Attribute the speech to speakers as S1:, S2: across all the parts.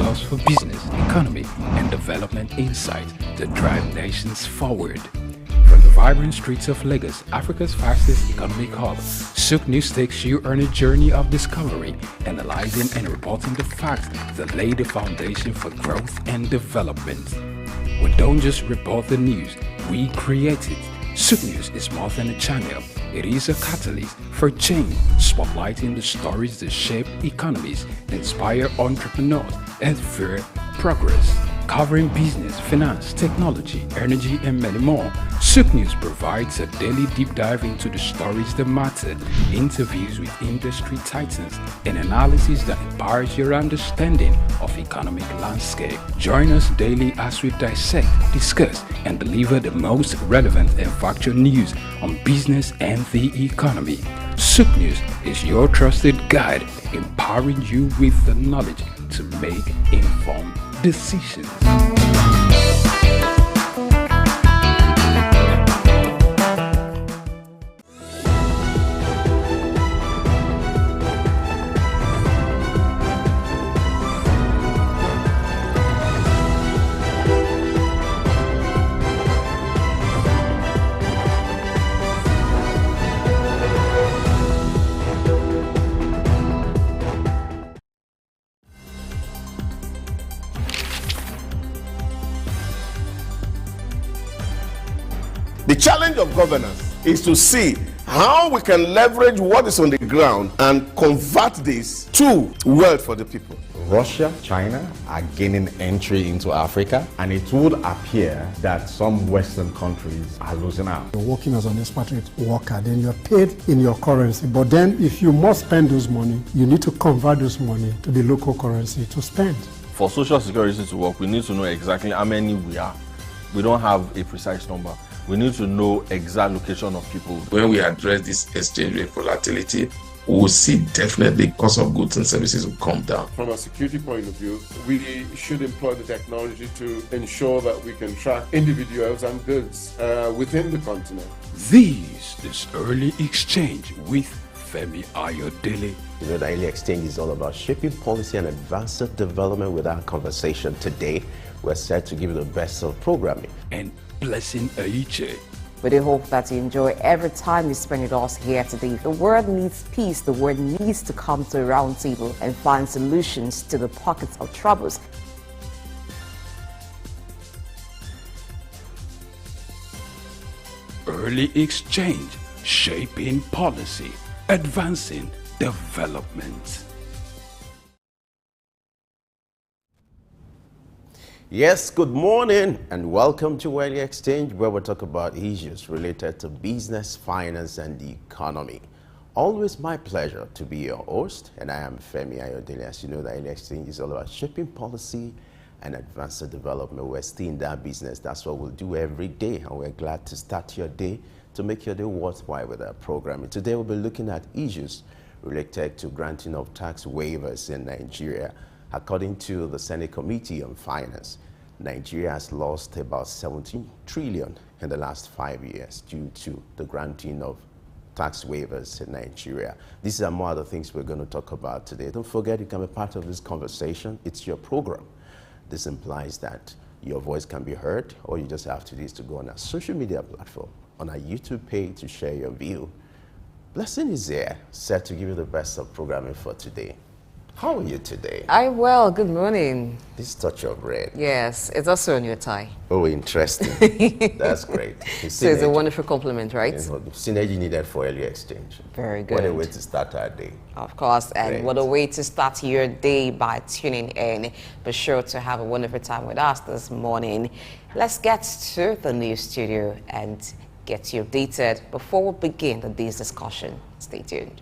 S1: source for business, economy, and development insights that drive nations forward. From the vibrant streets of Lagos, Africa's fastest economic hub, Souq News takes you on a journey of discovery, analyzing and reporting the facts that lay the foundation for growth and development. We don't just report the news, we create it. Souq News is more than a channel. It is a catalyst for change, spotlighting the stories that shape economies, inspire entrepreneurs, and fuel progress. Covering business, finance, technology, energy, and many more, Souq News provides a daily deep dive into the stories that matter, interviews with industry titans, and analysis that empowers your understanding of economic landscape. Join us daily as we dissect, discuss, and deliver the most relevant and factual news on business and the economy. Souq News is your trusted guide, empowering you with the knowledge to make informed decisions.
S2: The challenge of governance is to see how we can leverage what is on the ground and convert this to wealth for the people.
S3: Russia, China are gaining entry into Africa, and it would appear that some Western countries are losing out.
S4: You're working as an expatriate worker, then you're paid in your currency. But then if you must spend those money, you need to convert those money to the local currency to spend.
S5: For Social Security to work, we need to know exactly how many we are. We don't have a precise number. We need to know exact location of people.
S6: When we address this exchange rate volatility, we will see definitely cost of goods and services will come down.
S7: From a security point of view, we should employ the technology to ensure that we can track individuals and goods within the continent.
S1: This is Early Exchange with Femi Ayodele.
S8: You know, the Early Exchange is all about shaping policy and advancing development. With our conversation today, we're set to give you the best of programming.
S1: And Blessing Aiche.
S9: We do hope that you enjoy every time you spend with us here today. The world needs peace. The world needs to come to a round table and find solutions to the pockets of troubles.
S1: Early Exchange, shaping policy, advancing development.
S8: Yes, good morning and welcome to Early Exchange, where we talk about issues related to business, finance, and the economy. Always my pleasure to be your host, and I am Femi Ayodele. As you know, the Early Exchange is all about shaping policy and advancing development. We're still in that business. That's what we'll do every day, and we're glad to start your day to make your day worthwhile with our programming. Today, we'll be looking at issues related to granting of tax waivers in Nigeria. According to the Senate Committee on Finance, Nigeria has lost about 17 trillion in the last 5 years due to the granting of tax waivers in Nigeria. These are more other things we're going to talk about today. Don't forget, you can be part of this conversation. It's your program. This implies that your voice can be heard. All you just have to do is to go on our social media platform, on our YouTube page, to share your view. Blessing is there, set to give you the best of programming for today. How are you today?
S9: I'm well. Good morning.
S8: This touch of red.
S9: Yes, it's also on your tie.
S8: Oh, interesting. That's great.
S9: So it's a wonderful compliment, right?
S8: Synergy needed for Early Exchange.
S9: Very good.
S8: What a way to start our day.
S9: Of course, and
S8: Great.
S9: What a way to start your day by tuning in. Be sure to have a wonderful time with us this morning. Let's get to the news studio and get you updated before we begin the day's discussion. Stay tuned.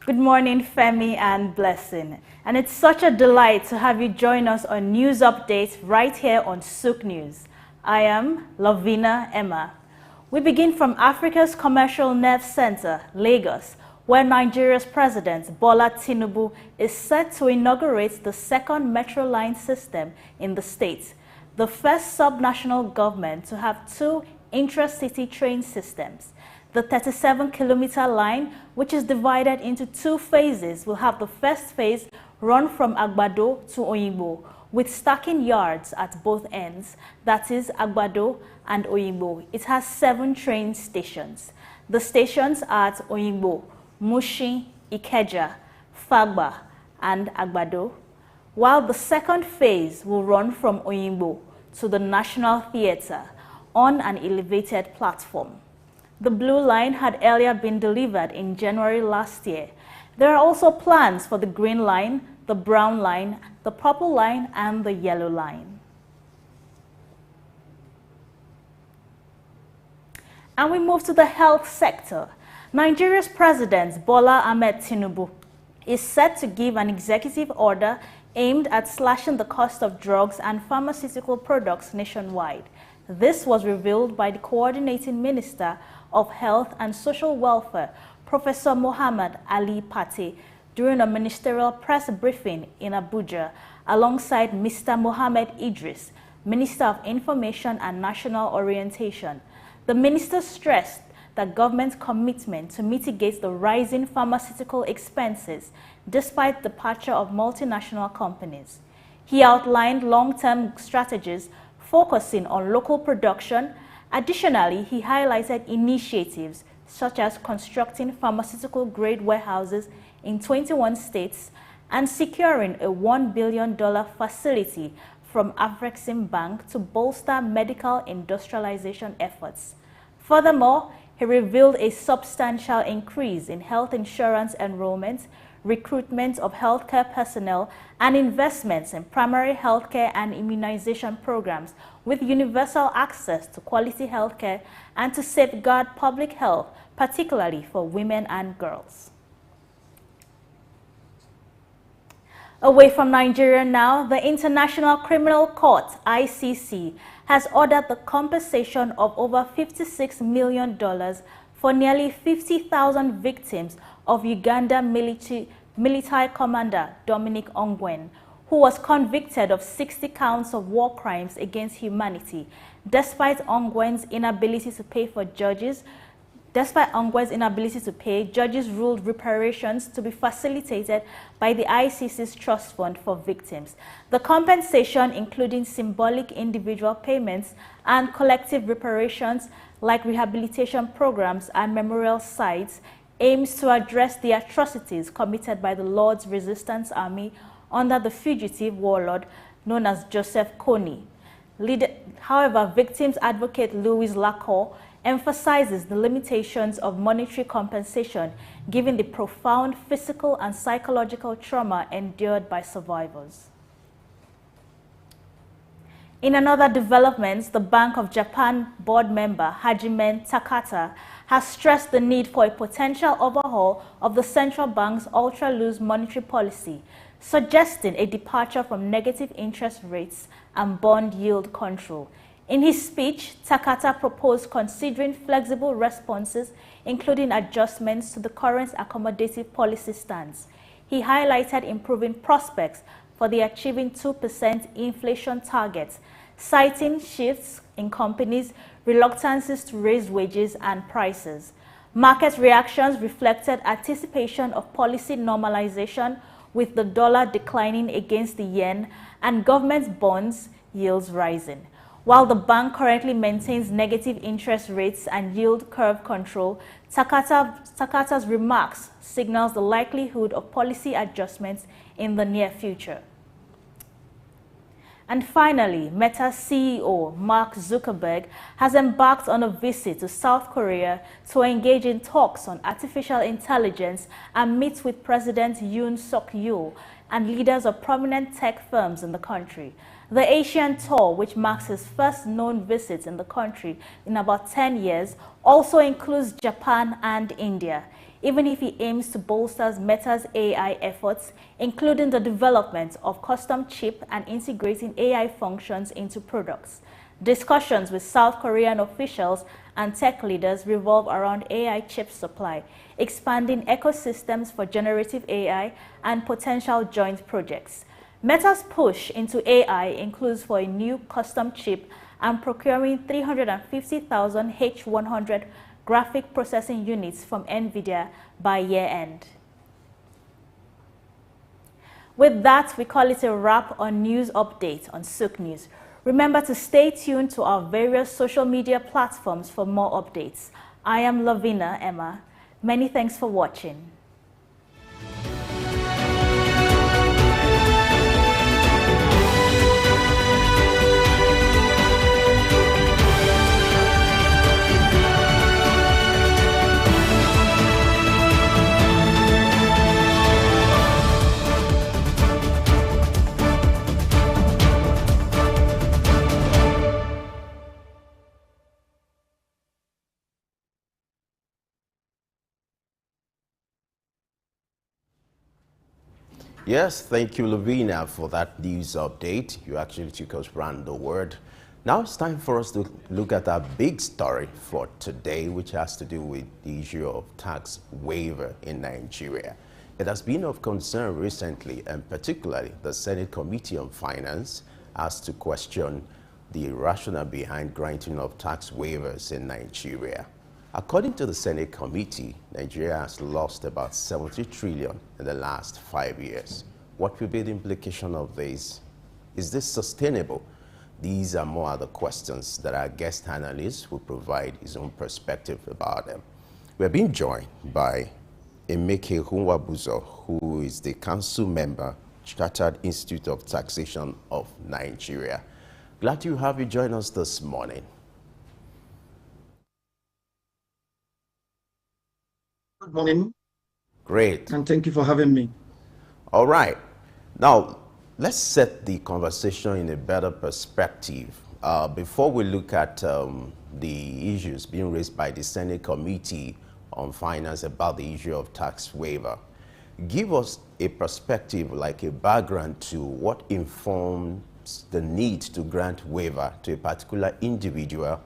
S10: Good morning, Femi and Blessing. And it's such a delight to have you join us on news updates right here on Souq News. I am Lavina Emma. We begin from Africa's commercial nerve center, Lagos, where Nigeria's President Bola Tinubu is set to inaugurate the second metro line system in the state, the first subnational government to have two intra-city train systems. The 37-kilometer line, which is divided into two phases, will have the first phase run from Agbado to Oyingbo, with stacking yards at both ends, that is Agbado and Oyingbo. It has 7 train stations. The stations are at Oyingbo, Mushin, Ikeja, Fagba, and Agbado, while the second phase will run from Oyingbo to the National Theatre on an elevated platform. The Blue Line had earlier been delivered in January last year. There are also plans for the Green Line, the Brown Line, the Purple Line, and the Yellow Line. And we move to the health sector. Nigeria's President Bola Ahmed Tinubu is set to give an executive order aimed at slashing the cost of drugs and pharmaceutical products nationwide. This was revealed by the Coordinating Minister of Health and Social Welfare, Professor Mohammed Ali Pate, during a ministerial press briefing in Abuja, alongside Mr. Mohammed Idris, Minister of Information and National Orientation. The minister stressed that government's commitment to mitigate the rising pharmaceutical expenses despite the departure of multinational companies. He outlined long-term strategies focusing on local production. Additionally, he highlighted initiatives such as constructing pharmaceutical-grade warehouses in 21 states and securing a $1 billion facility from Afrexim Bank to bolster medical industrialization efforts. Furthermore, he revealed a substantial increase in health insurance enrollment, recruitment of healthcare personnel, and investments in primary healthcare and immunization programs with universal access to quality healthcare and to safeguard public health, particularly for women and girls. Away from Nigeria now, the International Criminal Court, ICC, has ordered the compensation of over $56 million for nearly 50,000 victims of Uganda military commander Dominic Ongwen, who was convicted of 60 counts of war crimes against humanity, despite Ongwen's inability to pay judges ruled reparations to be facilitated by the ICC's Trust Fund for Victims. The compensation, including symbolic individual payments and collective reparations like rehabilitation programs and memorial sites, aims to address the atrocities committed by the Lord's Resistance Army under the fugitive warlord known as Joseph Kony. However, victims advocate Louis Lacour emphasizes the limitations of monetary compensation given the profound physical and psychological trauma endured by survivors. In another development, the Bank of Japan board member Hajime Takata has stressed the need for a potential overhaul of the central bank's ultra-loose monetary policy, suggesting a departure from negative interest rates and bond yield control. In his speech, Takata proposed considering flexible responses, including adjustments to the current accommodative policy stance. He highlighted improving prospects for the achieving 2% inflation target, citing shifts in companies' reluctances to raise wages and prices. Market reactions reflected anticipation of policy normalization, with the dollar declining against the yen and government bonds yields rising. While the bank currently maintains negative interest rates and yield curve control, Takata's remarks signals the likelihood of policy adjustments in the near future. And finally, Meta CEO Mark Zuckerberg has embarked on a visit to South Korea to engage in talks on artificial intelligence and meet with President Yoon Suk-yeol and leaders of prominent tech firms in the country. The Asian tour, which marks his first known visit in the country in about 10 years, also includes Japan and India. even if he aims to bolster Meta's AI efforts, including the development of custom chip and integrating AI functions into products. Discussions with South Korean officials and tech leaders revolve around AI chip supply, expanding ecosystems for generative AI, and potential joint projects. Meta's push into AI includes for a new custom chip and procuring 350,000 H100 graphic processing units from NVIDIA by year-end. With that, we call it a wrap on News Update on Souq News. Remember to stay tuned to our various social media platforms for more updates. I am Lavina Emma. Many thanks for watching.
S8: Yes, thank you, Lavina, for that news update. You actually took us around the world. Now it's time for us to look at our big story for today, which has to do with the issue of tax waiver in Nigeria. It has been of concern recently, and particularly the Senate Committee on Finance asked to question the rationale behind granting of tax waivers in Nigeria. According to the Senate Committee, Nigeria has lost about 70 trillion in the last 5 years. What will be the implication of this? Is this sustainable? These are more other questions that our guest analyst will provide his own perspective about them. We're being joined by Emeke Hunwabuzo, who is the council member, Chartered Institute of Taxation of Nigeria. Glad to have you join us this morning.
S11: Good morning.
S8: Great.
S11: And thank you for having me.
S8: All right. Now, let's set the conversation in a better perspective. Before we look at the issues being raised by the Senate Committee on Finance about the issue of tax waiver, give us a perspective, like a background to what informs the need to grant waiver to a particular individual,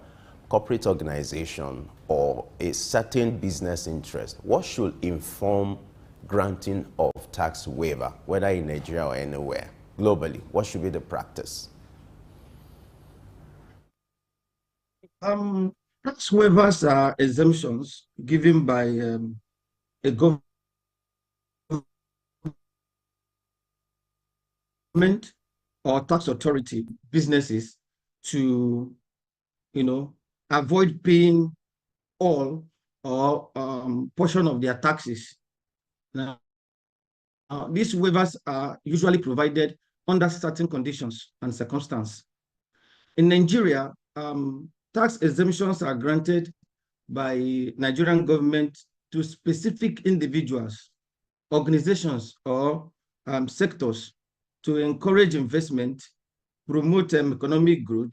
S8: corporate organization, or a certain business interest. What should inform granting of tax waiver, whether in Nigeria or anywhere, globally? What should be the practice?
S11: Tax waivers are exemptions given by a government or tax authority, businesses, to, avoid paying all or portion of their taxes. Now, these waivers are usually provided under certain conditions and circumstances. In Nigeria, tax exemptions are granted by Nigerian government to specific individuals, organizations, or sectors to encourage investment, promote economic growth,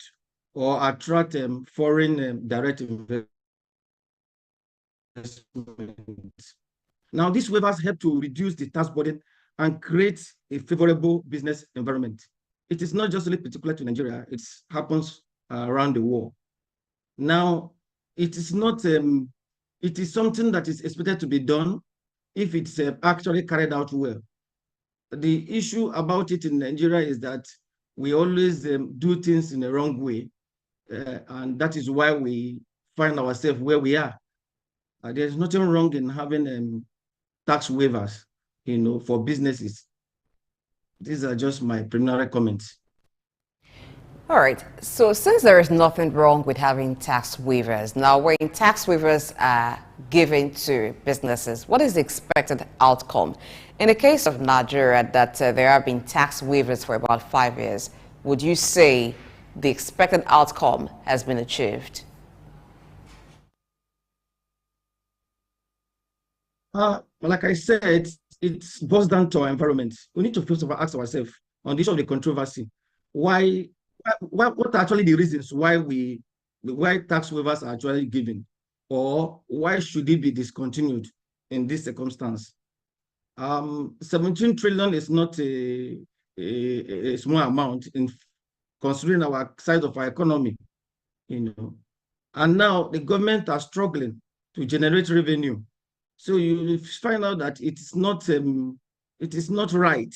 S11: or attract foreign direct investment. Now, these waivers help to reduce the tax burden and create a favorable business environment. It is not just really particular to Nigeria, it happens around the world. Now, it is not, it is something that is expected to be done if it's actually carried out well. The issue about it in Nigeria is that we always do things in the wrong way, and that is why we find ourselves where we are. There's nothing wrong in having tax waivers, for businesses. These are just my preliminary comments.
S9: All right. So since there is nothing wrong with having tax waivers, now when tax waivers are given to businesses, what is the expected outcome? In the case of Nigeria, that there have been tax waivers for about 5 years, would you say the expected outcome has been achieved?
S11: Like I said, it boils down to our environment. We need to first of all ask ourselves on the issue of the controversy. What are actually the reasons why tax waivers are actually given, or why should it be discontinued? in this circumstance. 17 trillion is not a small amount in considering our size of our economy, And now the government are struggling to generate revenue. So you find out that it is not right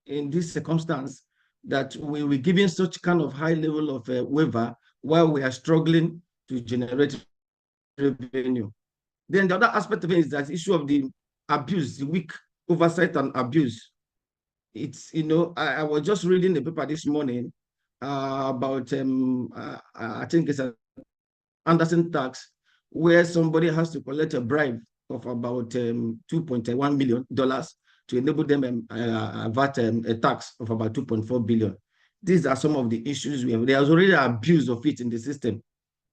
S11: in this circumstance that we were giving such kind of high level of waiver while we are struggling to generate revenue. Then the other aspect of it is that issue of the abuse, the weak oversight and abuse. It's, I was just reading the paper this morning about, I think it's an Anderson tax, where somebody has to collect a bribe of about $2.1 million to enable them avert a tax of about 2.4 billion. These are some of the issues we have. There's already abuse of it in the system,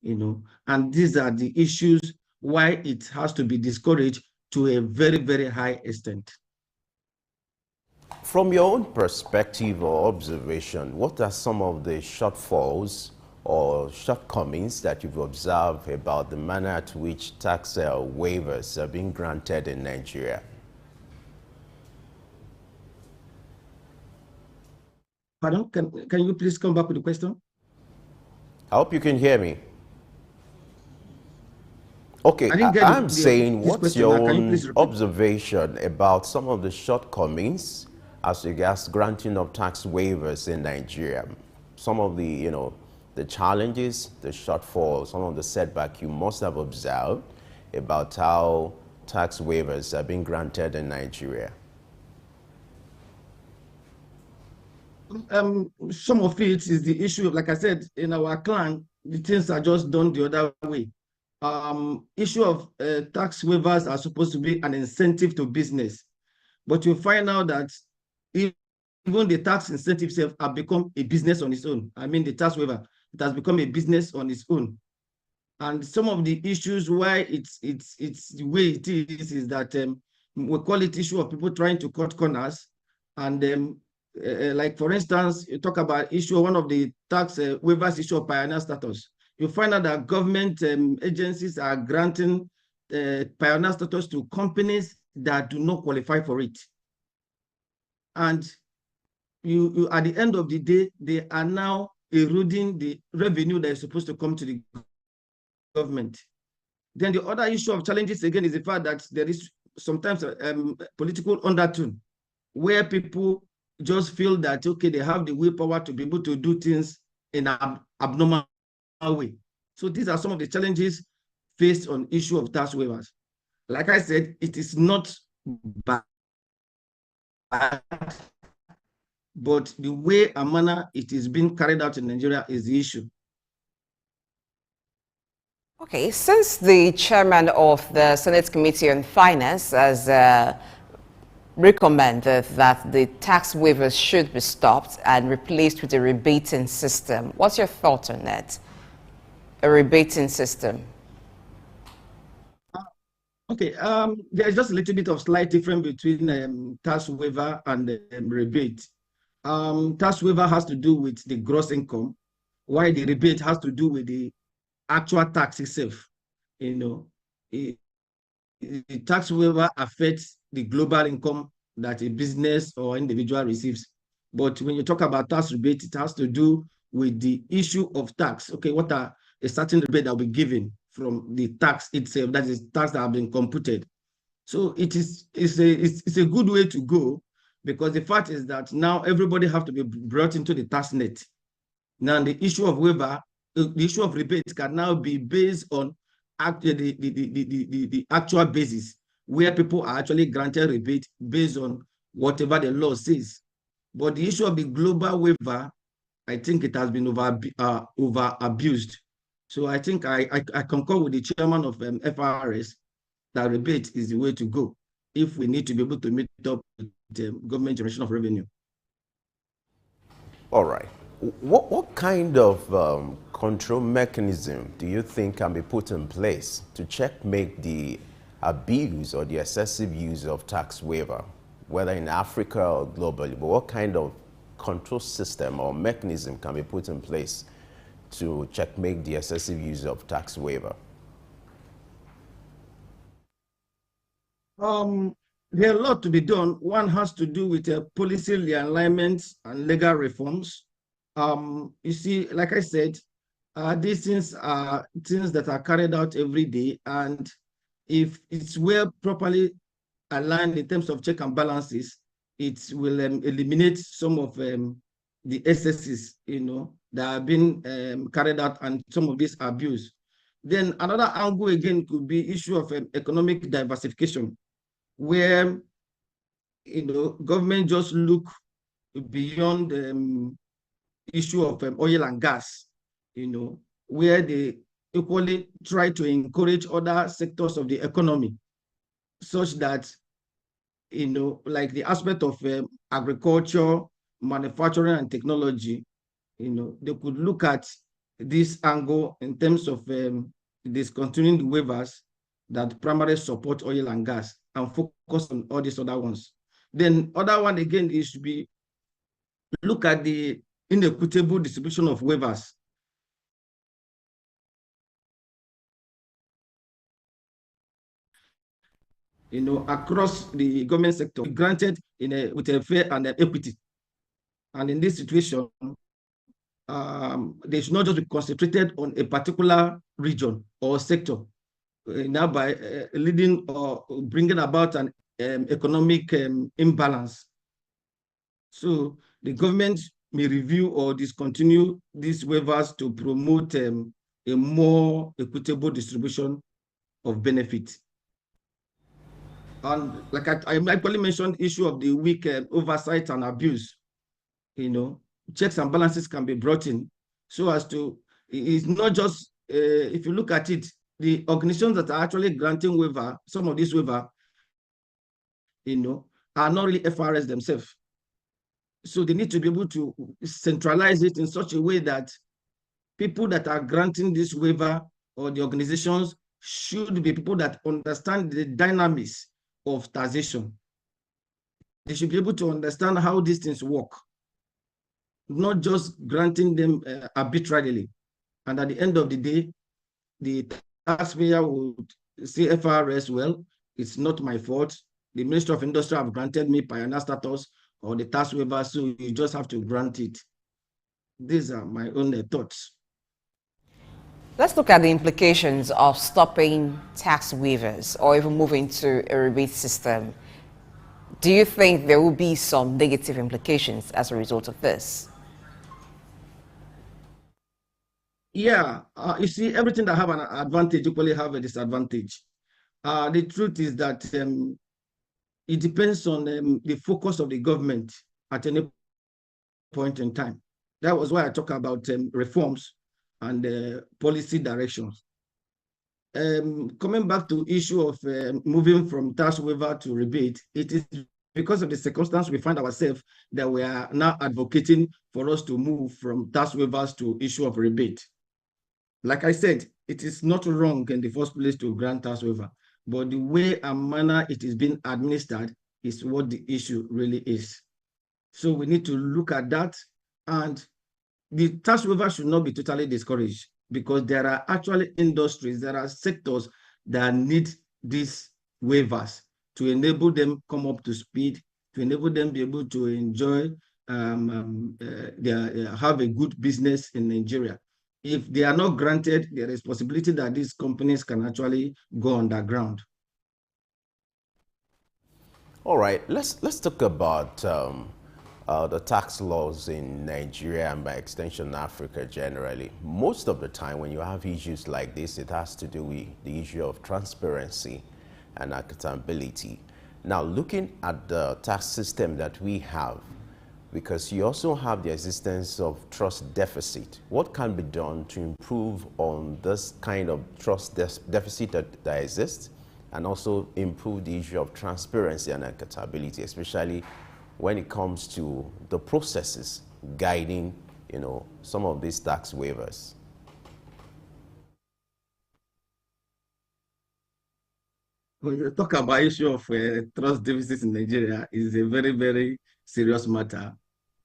S11: and these are the issues why it has to be discouraged to a very, very high extent.
S8: From your own perspective or observation, what are some of the shortfalls or shortcomings that you've observed about the manner at which tax waivers are being granted in Nigeria?
S11: Pardon? Can you please come back with the question?
S8: I hope you can hear me. Okay, I'm saying, what's your own observation about some of the shortcomings as regards granting of tax waivers in Nigeria? Some of the, the challenges, the shortfalls, some of the setback you must have observed about how tax waivers are being granted in Nigeria.
S11: Some of it is the issue of, like I said, in our clan, the things are just done the other way. Issue of tax waivers are supposed to be an incentive to business, but you find out that even the tax incentives have become a business on its own. I mean, the tax waiver, it has become a business on its own. And some of the issues why it's the way it is that we call it issue of people trying to cut corners. And like, for instance, you talk about issue, one of the tax waivers issue of pioneer status. You find out that government agencies are granting pioneer status to companies that do not qualify for it. And you at the end of the day, they are now eroding the revenue that is supposed to come to the government. Then the other issue of challenges again is the fact that there is sometimes political undertone where people just feel that, okay, they have the willpower to be able to do things in an abnormal way. So these are some of the challenges faced on issue of tax waivers. Like I said, it is not bad, but the way and manner it is being carried out in Nigeria is the issue.
S9: Okay, since the chairman of the Senate Committee on Finance has recommended that the tax waivers should be stopped and replaced with a rebating system, what's your thought on that? A rebating system?
S11: Okay, there's just a little bit of slight difference between tax waiver and rebate. Tax waiver has to do with the gross income, while the rebate has to do with the actual tax itself. The tax waiver affects the global income that a business or individual receives. But when you talk about tax rebate, it has to do with the issue of tax. Okay, what are a certain rebate that will be given from the tax itself, that is tax that have been computed. So it's a good way to go, because the fact is that now everybody have to be brought into the tax net. Now the issue of waiver, the issue of rebate can now be based on the actual basis, where people are actually granted rebate based on whatever the law says. But the issue of the global waiver, I think it has been over abused. So I think I concur with the chairman of FRS that rebate is the way to go if we need to be able to meet up with the government generation of revenue.
S8: All right. What kind of control mechanism do you think can be put in place to checkmate the abuse or the excessive use of tax waiver, whether in Africa or globally? But what kind of control system or mechanism can be put in place to checkmate the excessive use of tax waiver?
S11: There are a lot to be done. One has to do with policy realignment and legal reforms. You see, like I said, these things are things that are carried out every day, and if it's well properly aligned in terms of check and balances, it will eliminate some of the excesses, that have been carried out and some of this abuse. Then another angle again could be issue of economic diversification, where government just look beyond issue of oil and gas, where they equally try to encourage other sectors of the economy, such that, like the aspect of agriculture, manufacturing, and technology, they could look at this angle in terms of discontinuing the waivers that primarily support oil and gas and focus on all these other ones. Then other one again is to be look at the inequitable distribution of waivers. Across the government sector, granted with a fair and equity. And in this situation, they should not just be concentrated on a particular region or sector, now by leading or bringing about an economic imbalance. So the government may review or discontinue these waivers to promote a more equitable distribution of benefit. And like I actually mentioned, issue of the weak oversight and abuse, checks and balances can be brought in so as to, it's not just, if you look at it, the organizations that are actually granting waiver, some of these waiver, are not really FRS themselves. So they need to be able to centralize it in such a way that people that are granting this waiver or the organizations should be people that understand the dynamics of taxation. They should be able to understand how these things work, not just granting them arbitrarily. And at the end of the day, the taxpayer would say FRS, well, it's not my fault. The Ministry of Industry have granted me pioneer status or the tax waiver, so you just have to grant it. These are my own thoughts.
S9: Let's look at the implications of stopping tax waivers or even moving to a rebate system. Do you think there will be some negative implications as a result of this?
S11: Yeah, you see, everything that have an advantage equally have a disadvantage. The truth is that it depends on the focus of the government at any point in time. That was why I talk about reforms and policy directions. Coming back to issue of moving from tax waiver to rebate, it is because of the circumstance we find ourselves that we are now advocating for us to move from tax waivers to issue of rebate. Like I said, it is not wrong in the first place to grant tax waiver, but the way and manner it is being administered is what the issue really is. So we need to look at that, and the tax waiver should not be totally discouraged, because there are actually industries, there are sectors that need these waivers to enable them come up to speed, to enable them be able to enjoy, have a good business in Nigeria. If they are not granted, there is possibility that these companies can actually go underground.
S8: All right, let's talk about the tax laws in Nigeria and by extension Africa generally. Most of the time when you have issues like this, it has to do with the issue of transparency and accountability. Now, looking at the tax system that we have, because you also have the existence of trust deficit, what can be done to improve on this kind of trust deficit that exists, and also improve the issue of transparency and accountability, especially when it comes to the processes guiding, some of these tax waivers?
S11: When you talk about issue of trust deficits in Nigeria, is a very, very serious matter.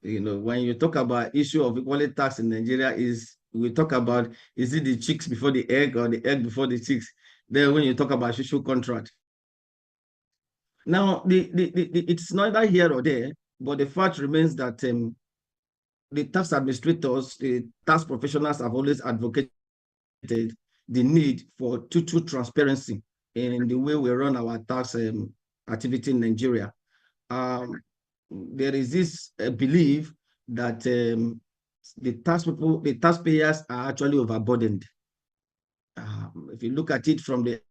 S11: When you talk about issue of equality tax in Nigeria, we talk about, is it the chicks before the egg or the egg before the chicks? Then when you talk about social contract, Now, it's neither here or there, but the fact remains that the tax administrators, the tax professionals have always advocated the need for total transparency in the way we run our tax activity in Nigeria. There is this belief that the taxpayers are actually overburdened. If you look at it from the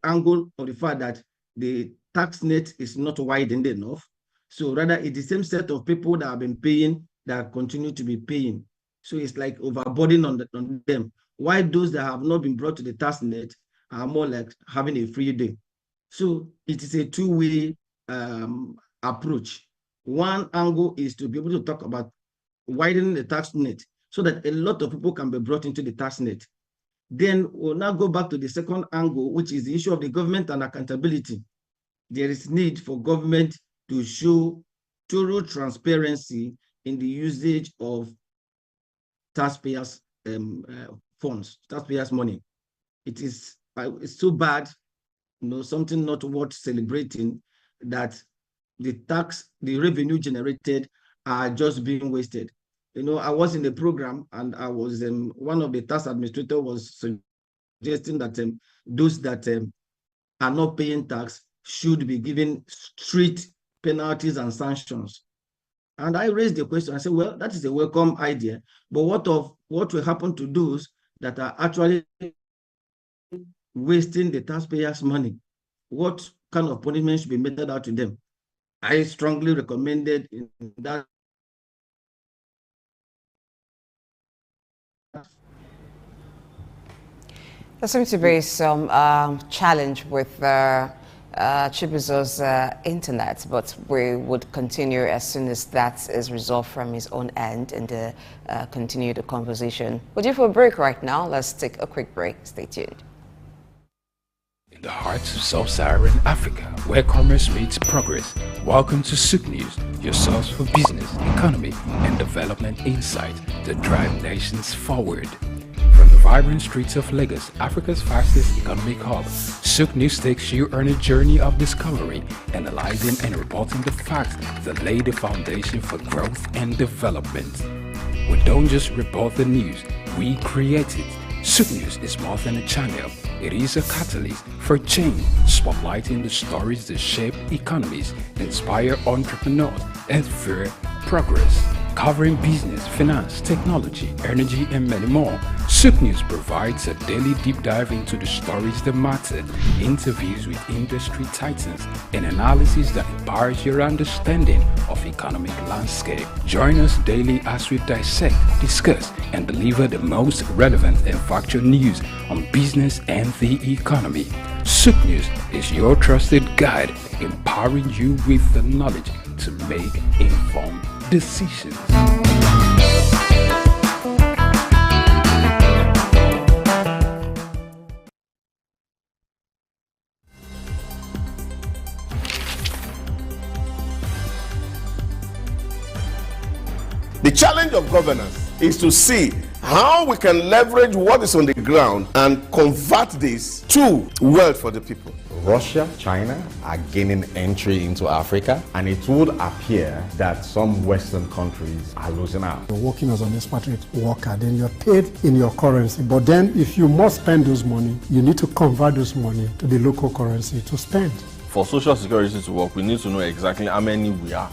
S11: angle of the fact that the tax net is not widened enough, so rather it's the same set of people that have been paying that continue to be paying. So it's like overburden on them. Why those that have not been brought to the tax net are more like having a free day. So it is a two-way approach. One angle is to be able to talk about widening the tax net so that a lot of people can be brought into the tax net. Then we'll now go back to the second angle, which is the issue of the government and accountability. There is need for government to show thorough transparency in the usage of taxpayers' funds, taxpayers' money. It's so bad, something not worth celebrating, that the revenue generated are just being wasted. I was in the program and I was one of the tax administrators was suggesting that those that are not paying tax should be given strict penalties and sanctions. And I raised the question. I said, well, that is a welcome idea, but what will happen to those that are actually wasting the taxpayers' money? What kind of punishment should be meted out to them? I strongly recommended in that.
S9: There seems to be some challenge with Chibuzo's internet, but we would continue as soon as that is resolved from his own end and continue the conversation. We're due for a break right now. Let's take a quick break. Stay tuned.
S1: In the heart of sub-Saharan Africa, where commerce meets progress, welcome to Souq News, your source for business, economy, and development insight that drive nations forward. From the vibrant streets of Lagos, Africa's fastest economic hub, Souq News takes you on a journey of discovery, analyzing and reporting the facts that lay the foundation for growth and development. We don't just report the news, we create it. Souq News is more than a channel. It is a catalyst for change, spotlighting the stories that shape economies, inspire entrepreneurs, and fuel progress. Covering business, finance, technology, energy, and many more, Souq News provides a daily deep dive into the stories that matter, interviews with industry titans, and analysis that empowers your understanding of economic landscape. Join us daily as we dissect, discuss, and deliver the most relevant and factual news on business and the economy. Souq News is your trusted guide, empowering you with the knowledge to make informed decisions.
S2: The challenge of governance is to see how we can leverage what is on the ground and convert this to wealth for the people.
S3: Russia, China are gaining entry into Africa, and it would appear that some Western countries are losing out.
S4: You're working as an expatriate worker, then you're paid in your currency. But then if you must spend those money, you need to convert those money to the local currency to spend.
S5: For Social Security to work, we need to know exactly how many we are.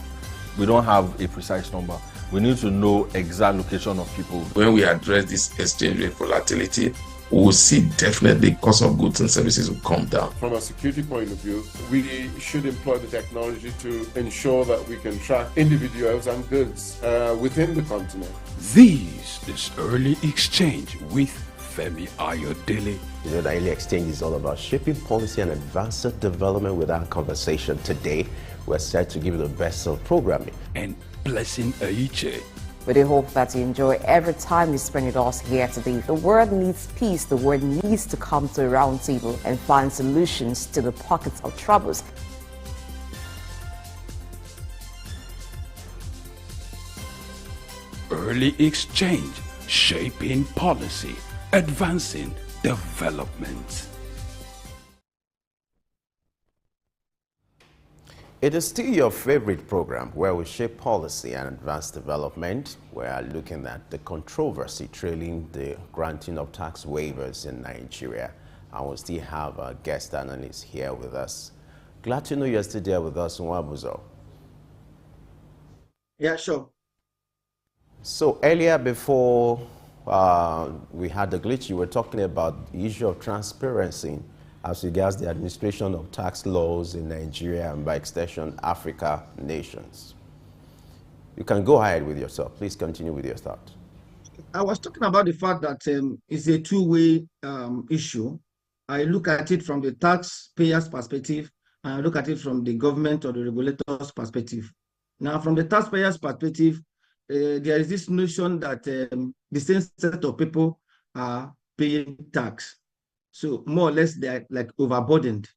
S5: We don't have a precise number. We need to know exact location of people.
S6: When we address this exchange rate volatility, we will see definitely cost of goods and services will come down.
S7: From a security point of view, we should employ the technology to ensure that we can track individuals and goods within the continent.
S1: This is Early Exchange with Femi Ayodele.
S8: The Early Exchange is all about shaping policy and advancing development. With our conversation today, we're set to give you the best of programming.
S1: And Blessing Aiche.
S9: We do hope that you enjoy every time you spend with us here today. The world needs peace. The world needs to come to a round table and find solutions to the pockets of troubles.
S1: Early Exchange, shaping policy, advancing development.
S8: It is still your favorite program where we shape policy and advance development. We are looking at the controversy trailing the granting of tax waivers in Nigeria. And we still have a guest analyst here with us. Glad to know you're still there with us, Nwabuzo.
S11: Yeah, sure.
S8: So earlier, before we had the glitch, you were talking about the issue of transparency as regards the administration of tax laws in Nigeria and by extension, Africa nations. You can go ahead with yourself. Please continue with your thought.
S11: I was talking about the fact that it's a two-way issue. I look at it from the taxpayer's perspective, and I look at it from the government or the regulator's perspective. Now, from the taxpayer's perspective, there is this notion that the same set of people are paying tax. So more or less they're like overburdened.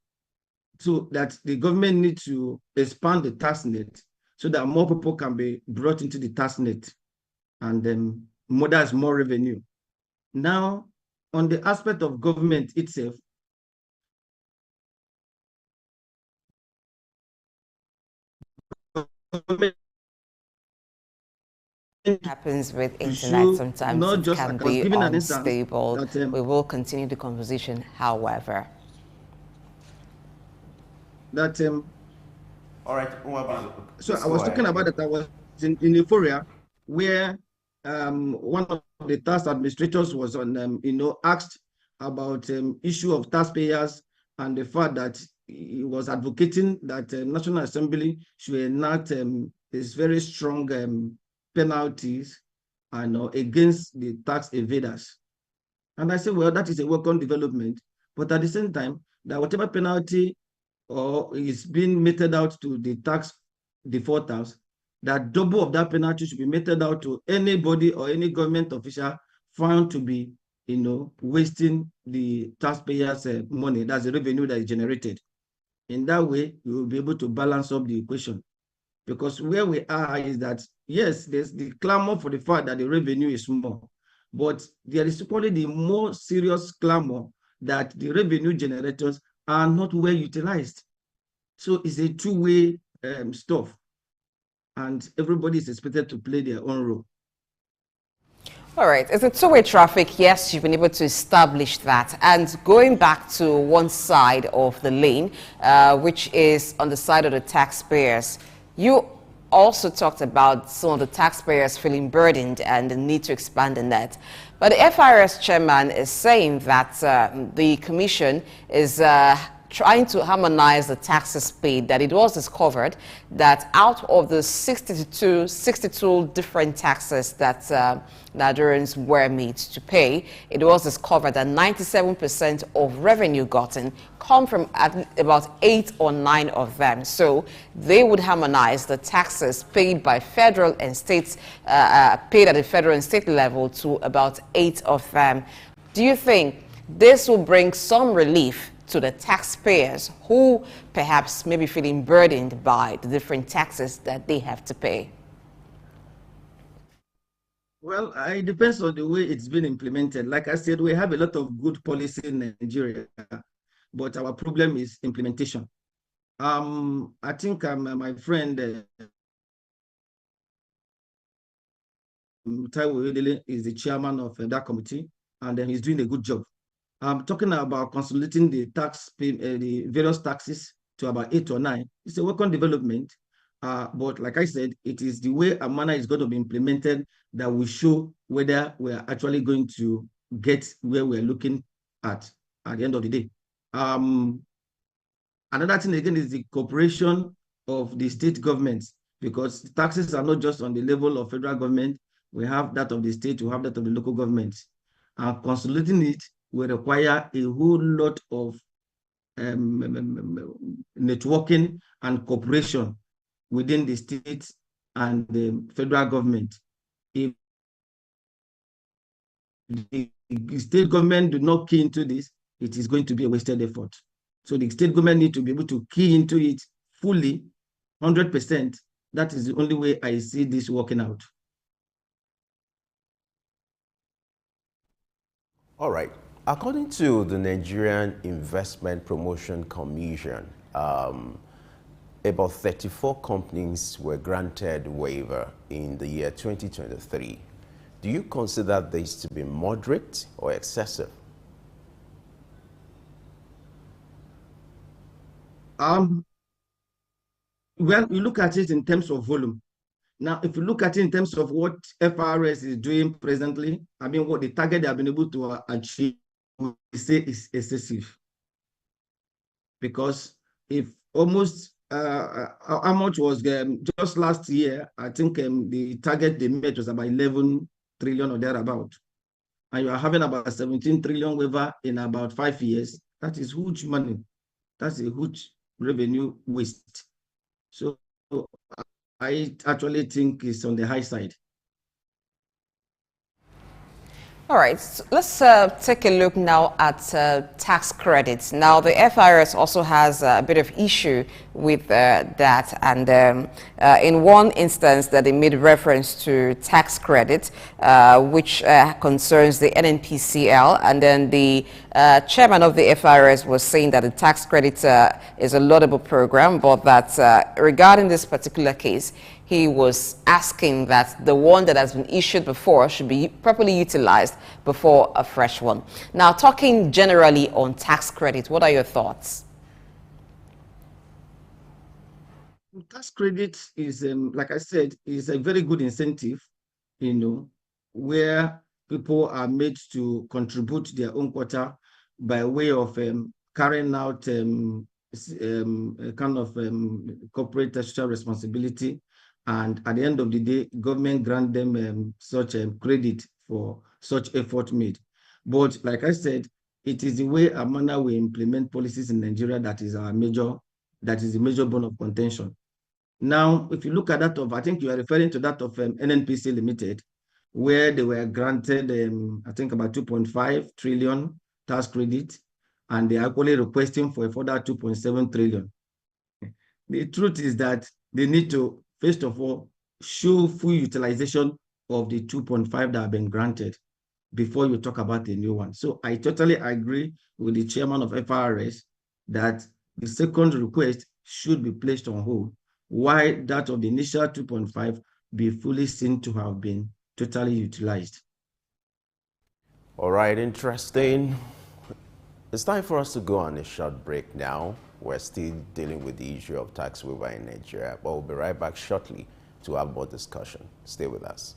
S11: So that the government needs to expand the tax net so that more people can be brought into the tax net and then there's more revenue. Now, on the aspect of government itself,
S9: Happens with internet sometimes
S11: not
S9: it
S11: just
S9: can
S11: I was
S9: be
S11: given an
S9: unstable.
S11: instance that,
S9: we will continue the conversation, however.
S11: That
S8: all right.
S11: So I was talking about that I was in Euphoria where one of the tax administrators was on asked about issue of taxpayers and the fact that he was advocating that National Assembly should enact this very strong penalties against the tax evaders. And I said, well, that is a welcome development, but at the same time, that whatever penalty or is being meted out to the tax defaulters, that double of that penalty should be meted out to anybody or any government official found to be, wasting the taxpayers' money. That's the revenue that is generated. In that way, you will be able to balance up the equation. Because where we are is that, yes, there's the clamor for the fact that the revenue is small, but there is probably the more serious clamor that the revenue generators are not well utilized. So it's a two-way stuff, and everybody is expected to play their own role.
S9: All right, it's a two-way traffic. Yes, you've been able to establish that. And going back to one side of the lane, which is on the side of the taxpayers, you also talked about some of the taxpayers feeling burdened and the need to expand the net. But the FIRS chairman is saying that the commission is trying to harmonize the taxes paid, that it was discovered that out of the 62 different taxes that Nigerians were made to pay, it was discovered that 97% of revenue gotten come from about 8 or 9 of them. So they would harmonize the taxes paid by federal and states, paid at the federal and state level to about 8 of them. Do you think this will bring some relief to the taxpayers who perhaps may be feeling burdened by the different taxes that they have to pay?
S11: Well, it depends on the way it's been implemented. Like I said, we have a lot of good policy in Nigeria, but our problem is implementation. I think my friend Taiwo Edele is the chairman of that committee, and he's doing a good job. I'm talking about consolidating the the various taxes to about 8 or 9. It's a welcome development, but like I said, it is the way a manner is going to be implemented that will show whether we are actually going to get where we're looking at the end of the day. Another thing again is the cooperation of the state governments, because taxes are not just on the level of federal government. We have that of the state, we have that of the local governments. Consolidating it will require a whole lot of networking and cooperation within the state and the federal government. If the state government do not key into this, it is going to be a wasted effort. So the state government need to be able to key into it fully, 100%. That is the only way I see this working out.
S8: All right. According to the Nigerian Investment Promotion Commission, About 34 companies were granted waiver in the year 2023. Do you consider this to be moderate or excessive?
S11: Well, you look at it in terms of volume. Now, if you look at it in terms of what FRS is doing presently, I mean, what the target they have been able to achieve, we say is excessive. Because if almost, how much was just last year, I think the target they met was about 11 trillion or thereabout. And you are having about 17 trillion waiver in about 5 years. That is huge money. That's a huge revenue waste. So I actually think it's on the high side.
S9: All right, so let's take a look now at tax credits. Now, the FIRS also has a bit of issue with that, and in one instance that they made reference to tax credit, which concerns the NNPCL, and then the chairman of the FIRS was saying that the tax credit is a laudable program, but that regarding this particular case, he was asking that the one that has been issued before should be properly utilized before a fresh one. Now, talking generally on tax credit, what are your thoughts?
S11: Tax credit is, like I said, is a very good incentive, where people are made to contribute their own quota by way of carrying out a kind of corporate social responsibility. And at the end of the day, government grant them such a credit for such effort made. But like I said, it is the way and manner we implement policies in Nigeria that is the major bone of contention. Now, if you look at that I think you are referring to that of NNPC Limited, where they were granted, I think about 2.5 trillion tax credit, and they are actually requesting for a further 2.7 trillion. The truth is that they need to, first of all, show full utilization of the 2.5 that have been granted before you talk about a new one. So I totally agree with the chairman of FRS that the second request should be placed on hold, while that of the initial 2.5 be fully seen to have been totally utilized.
S8: All right, interesting. It's time for us to go on a short break now. We're still dealing with the issue of tax waiver in Nigeria, but we'll be right back shortly to have more discussion. Stay with us.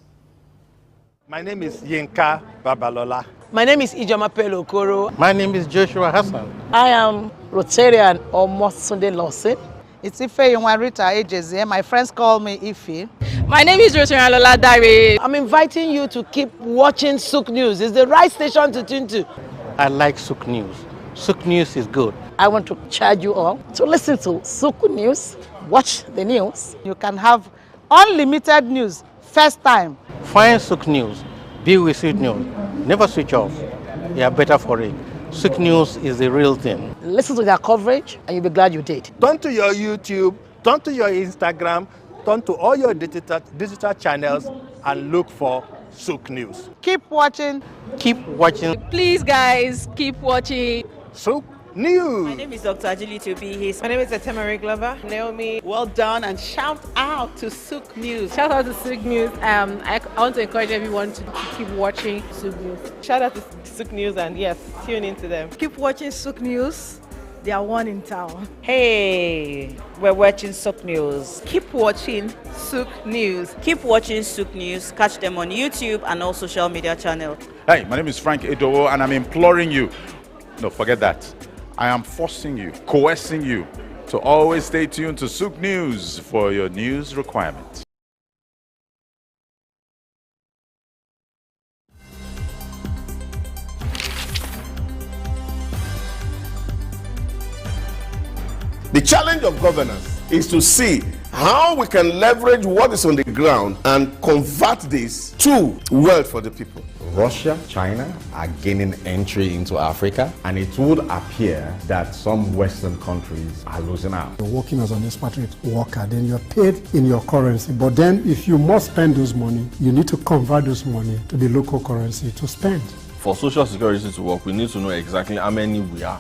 S12: My name is Yinka Babalola.
S13: My name is Ijoma Pelokoro.
S12: My name is Joshua Hassan.
S13: I am Rotarian or Mosunde Lawson.
S14: It's Ife Yunwarita Ejeze. My friends call me Ife.
S13: My name is Rotarian Lola Dare. I'm inviting you to keep watching Souq News. It's the right station to tune to.
S12: I like Souq News. Souq News is good.
S13: I want to charge you all to listen to Souq News, watch the news.
S14: You can have unlimited news, first time.
S12: Find Souq News. Be with Souq News. Never switch off. You are better for it. Souq News is the real thing.
S13: Listen to their coverage and you'll be glad you did.
S12: Turn to your YouTube, turn to your Instagram, turn to all your digital channels and look for Souq News.
S14: Keep watching.
S12: Keep watching.
S13: Please, guys, keep watching
S12: Souq News.
S15: My name is Dr. Ajili Tobi. My name is Etemari Glover. Naomi, well done, and shout out to Souq News.
S16: Shout out to Souq News. I want to encourage everyone to keep watching Souq News.
S15: Shout out to Souq News, and yes, tune into them.
S17: Keep watching Souq News. They are one in town.
S18: Hey, we're watching Souq News.
S15: Keep watching Souq News.
S18: Keep watching Souq News. Catch them on YouTube and all social media channels.
S19: Hey, my name is Frank Edowo, and I'm imploring you. No, forget that. I am forcing you, coercing you to always stay tuned to Souq News for your news requirements.
S2: The challenge of governance is to see how we can leverage what is on the ground and convert this to wealth for the people.
S3: Russia, China are gaining entry into Africa, and it would appear that some Western countries are losing out.
S4: You're working as an expatriate worker, then you're paid in your currency. But then if you must spend those money, you need to convert those money to the local currency to spend.
S5: For Social Security to work, we need to know exactly how many we are.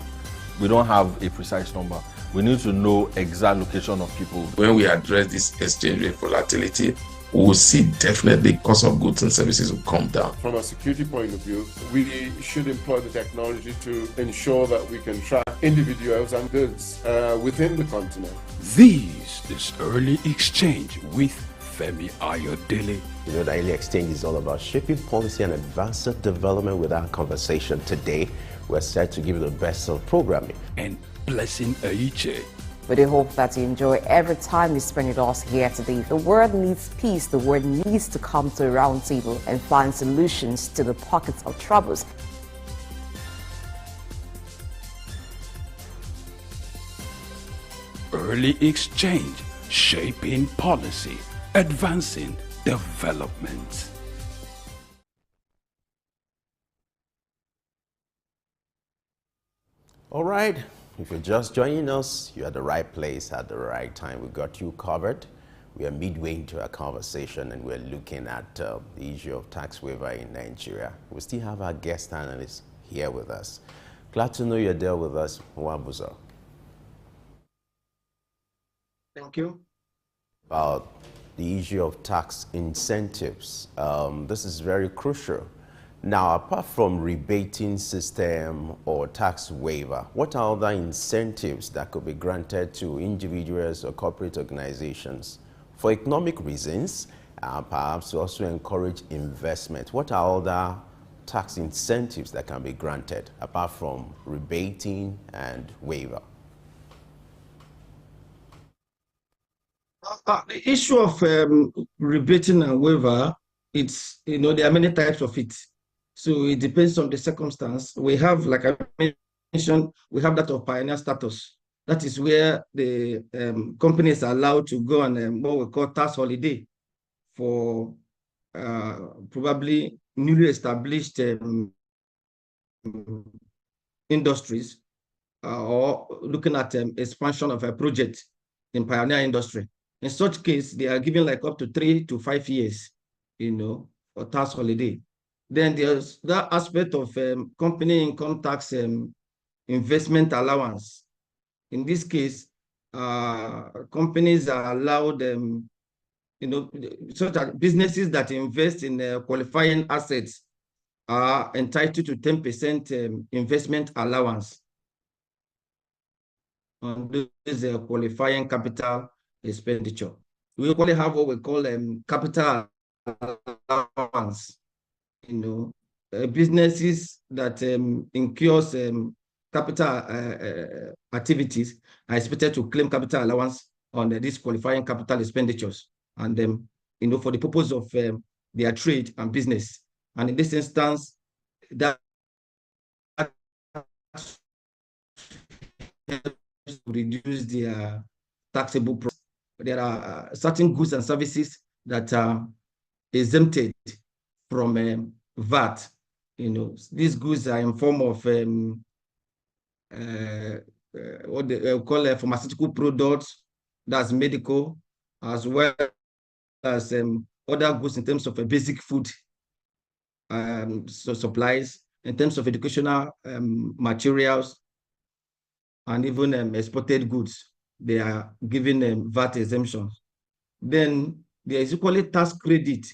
S5: We don't have a precise number. We need to know exact location of people.
S6: When we address this exchange rate volatility, we will see definitely cost of goods and services will come down.
S7: From a security point of view, we should employ the technology to ensure that we can track individuals and goods within the continent.
S1: This is Early Exchange with Femi Ayodele.
S8: You know, the Early Exchange is all about shaping policy and advancing development. With our conversation today, we're set to give you the best of programming.
S1: And Blessing Aiche.
S9: We do hope that you enjoy every time you spend with us here today. The world needs peace. The world needs to come to a round table and find solutions to the pockets of troubles.
S1: Early Exchange, shaping policy, advancing development.
S8: All right, if you're just joining us, you're at the right place at the right time. We got you covered. We are midway into our conversation and we're looking at the issue of tax waiver in Nigeria. We still have our guest analyst here with us. Glad to know you're there with us, Mwabuzo.
S11: Thank you.
S8: About the issue of tax incentives. This is very crucial. Now, apart from rebating system or tax waiver, what are other incentives that could be granted to individuals or corporate organizations for economic reasons, perhaps to also encourage investment? What are other tax incentives that can be granted apart from rebating and waiver?
S11: The issue of rebating and waiver, it's, you know, there are many types of it. So it depends on the circumstance. We have, like I mentioned, we have that of pioneer status. That is where the companies are allowed to go on what we call tax holiday for probably newly established industries or looking at expansion of a project in pioneer industry. In such case, they are given like up to 3 to 5 years, you know, for tax holiday. Then there's that aspect of company income tax investment allowance. In this case, companies are allowed, you know, such as businesses that invest in qualifying assets are entitled to 10% investment allowance on this qualifying capital expenditure. We equally have what we call capital allowance. You know, businesses that incurs capital activities are expected to claim capital allowance on these qualifying capital expenditures, and you know, for the purpose of their trade and business. And in this instance, that reduce their taxable profit. There are certain goods and services that are exempted from VAT. You know, these goods are in form of what they call pharmaceutical products, that's medical, as well as other goods in terms of basic food supplies, in terms of educational materials, and even exported goods. They are given VAT exemptions. Then there is equally tax credit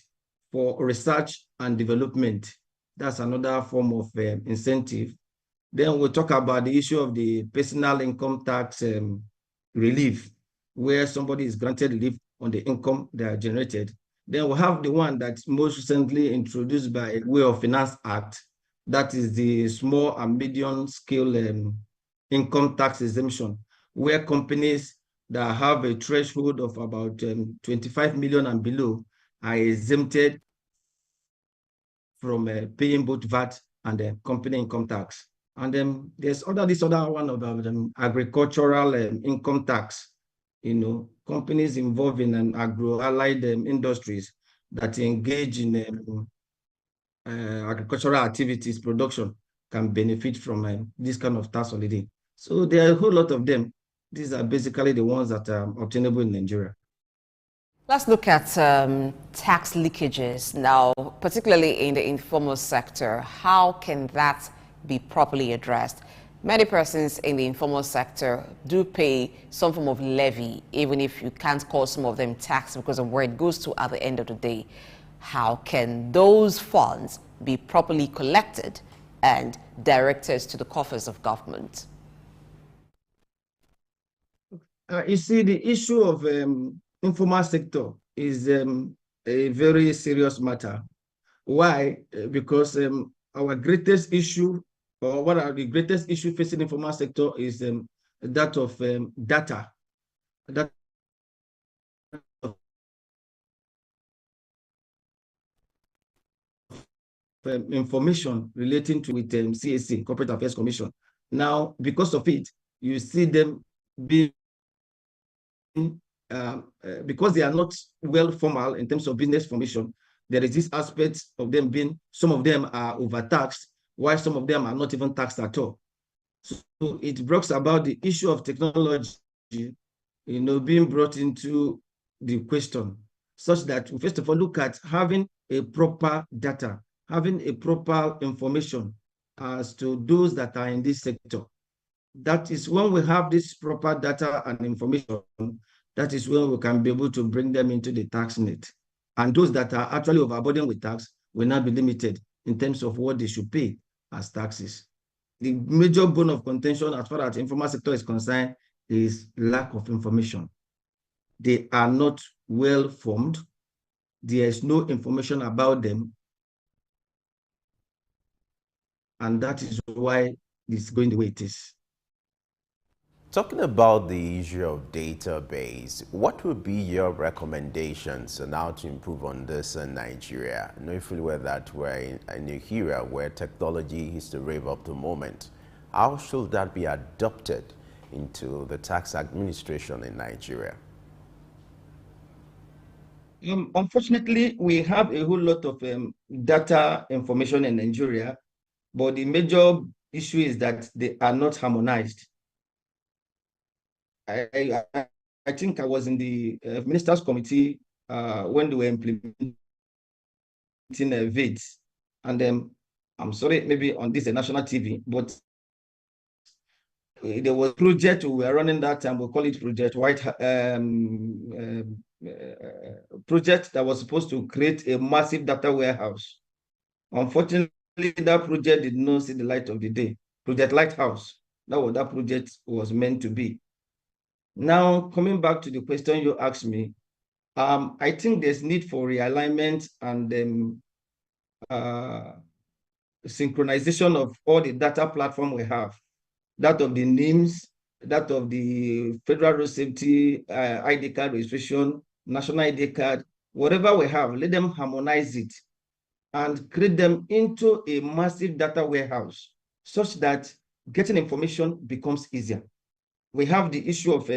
S11: for research and development. That's another form of incentive. Then we'll talk about the issue of the personal income tax relief, where somebody is granted relief on the income they are generated. Then we'll have the one that's most recently introduced by Way of Finance Act. That is the small and medium scale income tax exemption, where companies that have a threshold of about 25 million and below are exempted from paying both VAT and company income tax. And then there's this other one about agricultural income tax. You know, companies involved in agro-allied industries that engage in agricultural activities, production, can benefit from this kind of tax holiday. So there are a whole lot of them. These are basically the ones that are obtainable in Nigeria.
S9: Let's look at tax leakages now, particularly in the informal sector. How can that be properly addressed? Many persons in the informal sector do pay some form of levy, even if you can't call some of them tax because of where it goes to at the end of the day. How can those funds be properly collected and directed to the coffers of government?
S11: You see, the issue of informal sector is a very serious matter. Why? Because our greatest issue, or one of the greatest issue facing the informal sector is that of data. That of information relating to with CAC, Corporate Affairs Commission. Now, because of it, you see them being because they are not well formal in terms of business formation, there is this aspect of them being, some of them are overtaxed, while some of them are not even taxed at all. So it brings about the issue of technology, being brought into the question, such that we first of all look at having a proper data, having a proper information as to those that are in this sector. That is when we have this proper data and information, that is when we can be able to bring them into the tax net. And those that are actually overburdened with tax will not be limited in terms of what they should pay as taxes. The major bone of contention as far as the informal sector is concerned is lack of information. They are not well formed. There is no information about them. And that is why it's going the way it is.
S8: Talking about the issue of database, what would be your recommendations on how to improve on this in Nigeria? I know you feel well that we're in a era where technology is the rave of the moment. How should that be adopted into the tax administration in Nigeria?
S11: Unfortunately, we have a whole lot of data information in Nigeria, but the issue is that they are not harmonized. I think I was in the Ministers' Committee when they were implementing VIDs. And I'm sorry, maybe on this national TV, but there was a project we were running that time. We call it Project White project that was supposed to create a massive data warehouse. Unfortunately, that project did not see the light of the day. Project Lighthouse, that what that project was meant to be. Now, coming back to the question you asked me, I think there's need for realignment and synchronization of all the data platform we have, that of the names, that of the Federal Road Safety ID card registration, national ID card, whatever we have, let them harmonize it and create them into a massive data warehouse such that getting information becomes easier. We have the issue of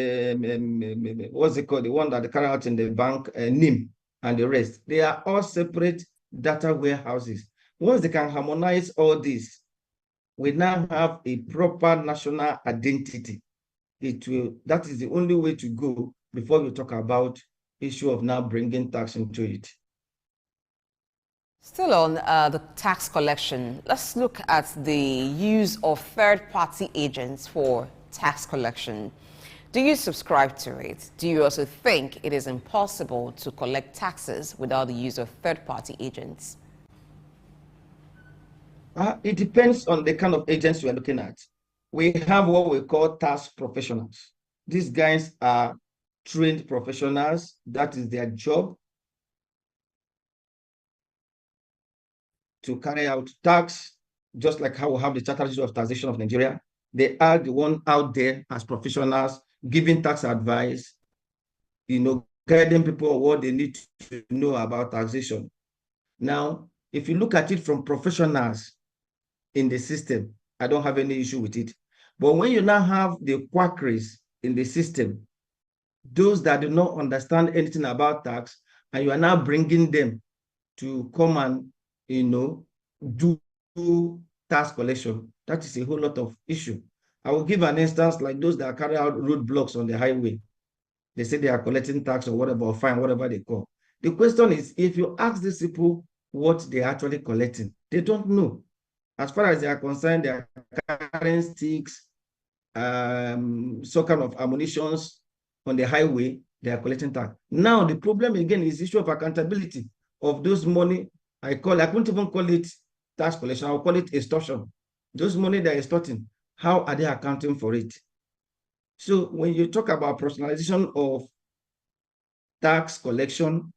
S11: what's it called, the one that they carry out in the bank, NIM and the rest. They are all separate data warehouses. Once they can harmonize all this, we now have a proper national identity. That is the only way to go before we talk about issue of now bringing tax into it.
S9: Still on the tax collection, let's look at the use of third-party agents for tax collection. Do you subscribe to it? Do you also think it is impossible to collect taxes without the use of third-party agents?
S11: It depends on the kind of agents we're looking at. We have what we call tax professionals. These guys are trained professionals. That is their job, to carry out tax, just like how we have the Chartered Institute of Taxation of Nigeria. They are the one out there as professionals, giving tax advice, guiding people on what they need to know about taxation. Now, if you look at it from professionals in the system, I don't have any issue with it. But when you now have the quackeries in the system, those that do not understand anything about tax, and you are now bringing them to come and, do tax collection, that is a whole lot of issue. I will give an instance like those that carry out roadblocks on the highway. They say they are collecting tax or whatever, or fine, whatever they call. The question is, if you ask these people what they're actually collecting, they don't know. As far as they are concerned, they are carrying sticks, some kind of ammunitions on the highway, they are collecting tax. Now, the problem again is the issue of accountability of those money. I couldn't even call it tax collection, I'll call it extortion. Those money they're extorting, how are they accounting for it? So when you talk about personalization of tax collection,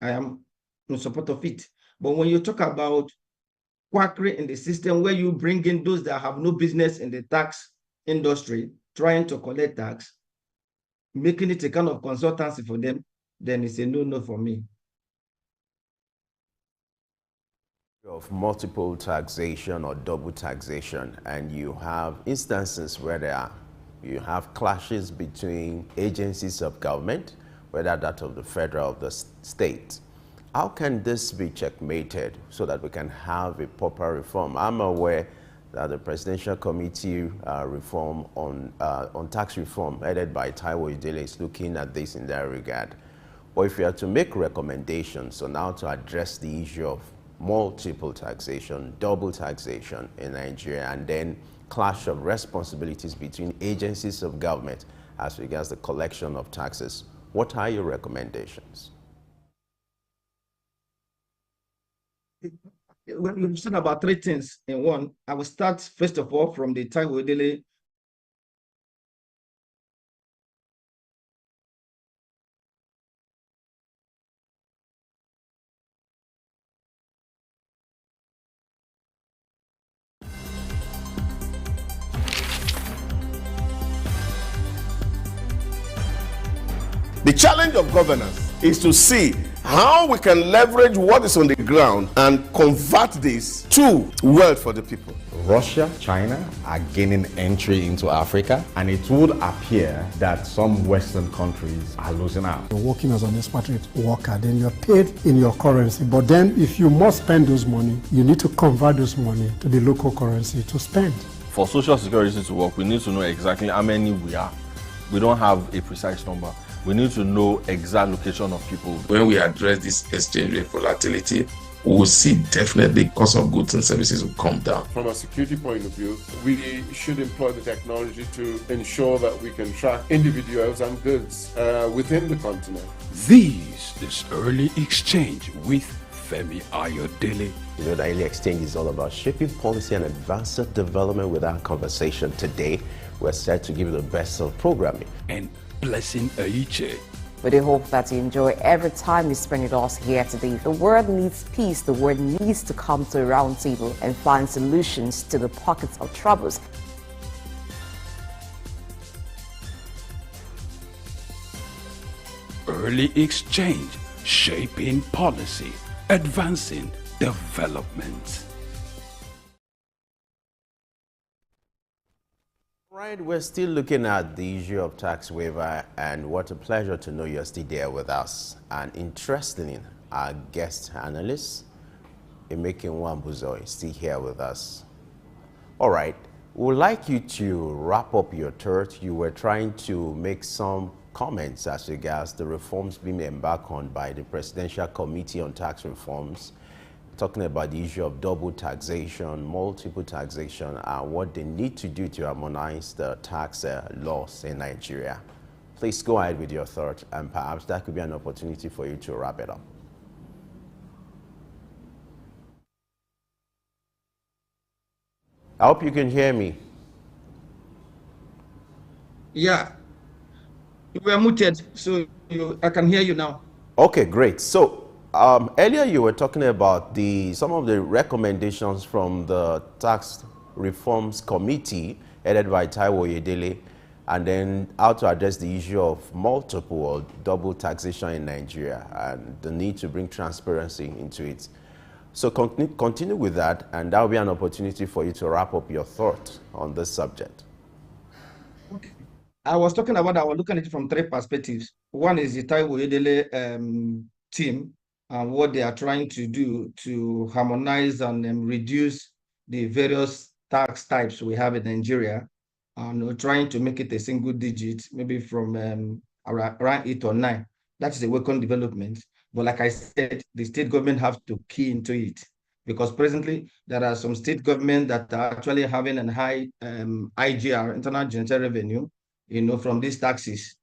S11: I am in support of it. But when you talk about quackery in the system where you bring in those that have no business in the tax industry, trying to collect tax, making it a kind of consultancy for them, then it's a no-no for me.
S8: Of multiple taxation or double taxation, and you have instances where you have clashes between agencies of government, whether that of the federal or the state. How can this be checkmated so that we can have a proper reform? I'm aware that the Presidential Committee reform on tax reform headed by Taiwo Idele is looking at this in that regard. But if you are to make recommendations on how to address the issue of multiple taxation, double taxation in Nigeria, and then clash of responsibilities between agencies of government as regards the collection of taxes, what are your recommendations?
S11: When you said about three things in one, I will start first of all from the Taiwo Idele.
S2: The challenge of governance is to see how we can leverage what is on the ground and convert this to wealth for the people.
S3: Russia, China are gaining entry into Africa, and it would appear that some Western countries are losing out.
S4: You're working as an expatriate worker, then you're paid in your currency. But then if you must spend those money, you need to convert those money to the local currency to spend.
S5: For Social Security to work, we need to know exactly how many we are. We don't have a precise number. We need to know exact location of people.
S6: When we address this exchange rate volatility, we will see definitely cost of goods and services will come down.
S7: From a security point of view, we should employ the technology to ensure that we can track individuals and goods within the continent.
S1: This is Early Exchange with Femi Ayodele.
S8: You know, the Early Exchange is all about shaping policy and advancing development. With our conversation today, we're set to give you the best of programming.
S1: And Blessing Aiche.
S9: We do hope that you enjoy every time you spend with us here today. The world needs peace. The world needs to come to a round table and find solutions to the pockets of troubles.
S1: Early Exchange, shaping policy, advancing development.
S8: Right, we're still looking at the issue of tax waiver, and what a pleasure to know you're still there with us. And interestingly, our guest analyst, Emeke Nwambuzo, is still here with us. All right, we'd like you to wrap up your thought. You were trying to make some comments as regards the reforms being embarked on by the Presidential Committee on Tax Reforms, talking about the issue of double taxation, multiple taxation, and what they need to do to harmonize the tax laws in Nigeria. Please go ahead with your thought, and perhaps that could be an opportunity for you to wrap it up. I hope you can hear me.
S11: Yeah, you were muted, so I can hear you now.
S8: Okay, great. So earlier you were talking about some of the recommendations from the Tax Reforms Committee headed by Taiwo Idele, and then how to address the issue of multiple or double taxation in Nigeria and the need to bring transparency into it. So continue with that, and that will be an opportunity for you to wrap up your thought on this subject.
S11: Okay. I was looking at it from three perspectives. One is the Taiwo Idele team and what they are trying to do to harmonize and reduce the various tax types we have in Nigeria, and we're trying to make it a single digit, maybe from around 8 or 9. That is a welcome development. But like I said, the state government have to key into it. because presently there are some state governments that are actually having a high IGR, internal generated revenue, from these taxes,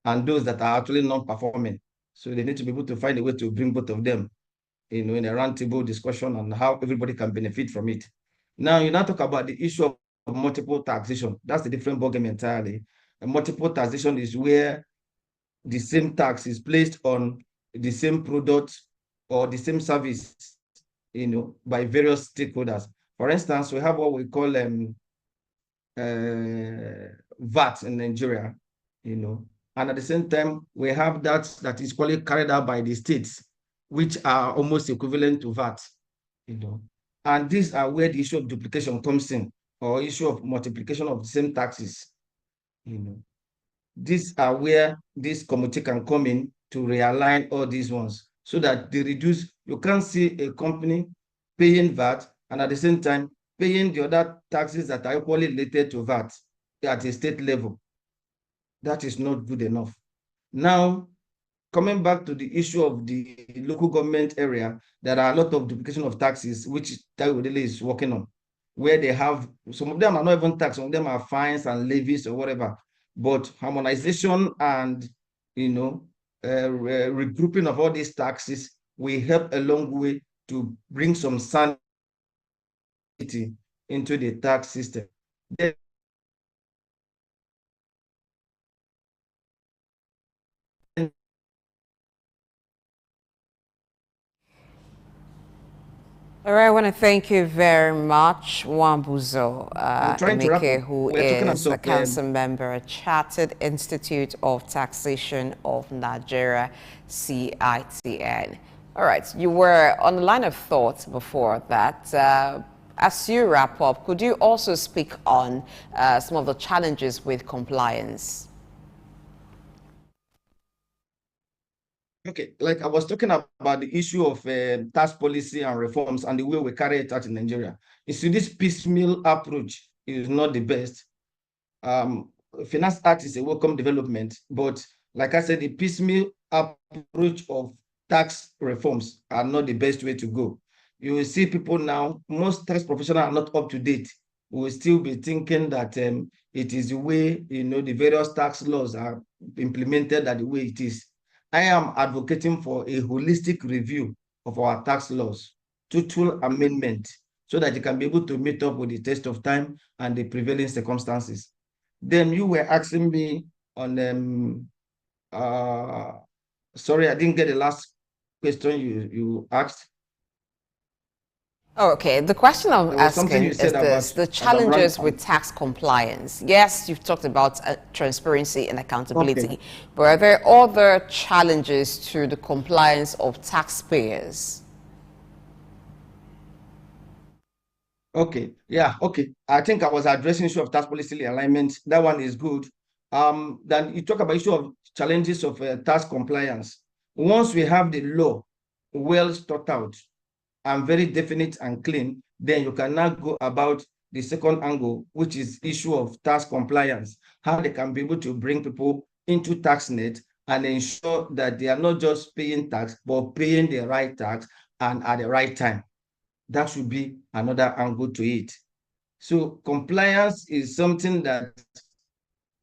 S11: and those that are actually non-performing. So they need to be able to find a way to bring both of them, in a roundtable discussion on how everybody can benefit from it. Now, you now talk about the issue of multiple taxation. That's a different ballgame entirely. And multiple taxation is where the same tax is placed on the same product or the same service, by various stakeholders. For instance, we have what we call VAT in Nigeria, and at the same time, we have that is quite carried out by the states, which are almost equivalent to VAT, and these are where the issue of duplication comes in, or issue of multiplication of the same taxes, These are where this committee can come in to realign all these ones so that they reduce. You can't see a company paying VAT and at the same time paying the other taxes that are equally related to VAT at a state level. That is not good enough. Now, coming back to the issue of the local government area, there are a lot of duplication of taxes, which Taiwo is working on, where they have, some of them are not even tax, some of them are fines and levies or whatever. But harmonization and, regrouping of all these taxes will help a long way to bring some sanity into the tax system. Then,
S9: all right, I want to thank you very much, Wambuzo
S11: Emeke,
S9: who is a council member at Chartered Institute of Taxation of Nigeria, CITN. All right, you were on the line of thought before that. As you wrap up, could you also speak on some of the challenges with compliance?
S11: Okay, like I was talking about the issue of tax policy and reforms and the way we carry it out in Nigeria. You see, this piecemeal approach is not the best. Finance Act is a welcome development, but like I said, the piecemeal approach of tax reforms are not the best way to go. You will see people now, most tax professionals are not up to date. We will still be thinking that it is the way, the various tax laws are implemented that the way it is. I am advocating for a holistic review of our tax laws, total amendment, so that you can be able to meet up with the test of time and the prevailing circumstances. Then you were asking me on sorry, I didn't get the last question you asked.
S9: Oh, okay, the question I'm asking is this: the challenges with tax compliance. Yes, you've talked about transparency and accountability, okay, but are there other challenges to the compliance of taxpayers?
S11: Okay, yeah, okay. I think I was addressing issue of tax policy alignment. That one is good. Then you talk about issue of challenges of tax compliance. Once we have the law well thought out and very definite and clean, then you can now go about the second angle, which is issue of tax compliance, how they can be able to bring people into TaxNet and ensure that they are not just paying tax, but paying the right tax and at the right time. That should be another angle to it. So compliance is something that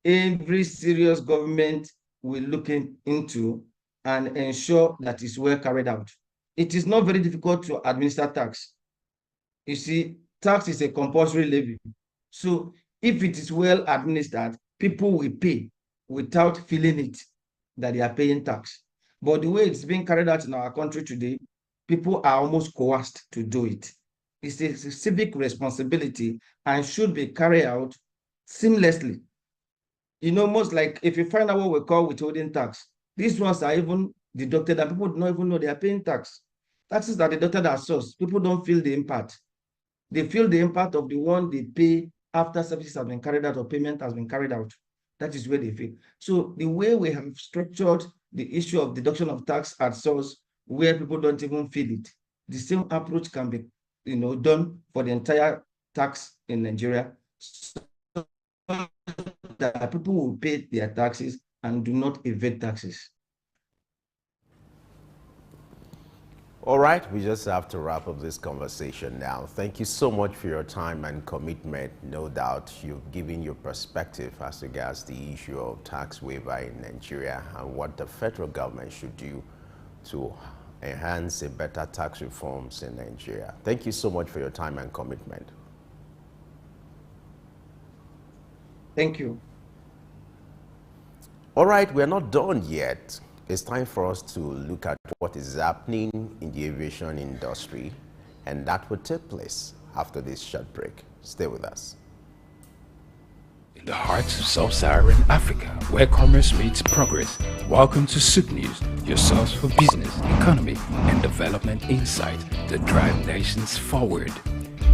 S11: every serious government will look into and ensure that it's well carried out. It is not very difficult to administer tax. You see, tax is a compulsory levy. So if it is well administered, people will pay without feeling it that they are paying tax. But the way it's being carried out in our country today, people are almost coerced to do it. It's a civic responsibility and should be carried out seamlessly. Most like if you find out what we call withholding tax, these ones are even deducted and people do not even know they are paying tax. Taxes are deducted as source. People don't feel the impact. They feel the impact of the one they pay after services have been carried out or payment has been carried out. That is where they feel. So the way we have structured the issue of deduction of tax at source, where people don't even feel it, the same approach can be, done for the entire tax in Nigeria, so that people will pay their taxes and do not evade taxes.
S8: All right, we just have to wrap up this conversation now. Thank you so much for your time and commitment. No doubt you've given your perspective as regards the issue of tax waiver in Nigeria and what the federal government should do to enhance a better tax reforms in Nigeria. Thank you so much for your time and commitment.
S11: Thank you.
S8: All right, we're not done yet. It's time for us to look at what is happening in the aviation industry, and that will take place after this short break. Stay with us.
S1: In the heart of sub-Saharan Africa, where commerce meets progress, welcome to Souq News, your source for business, economy, and development insight that drive nations forward.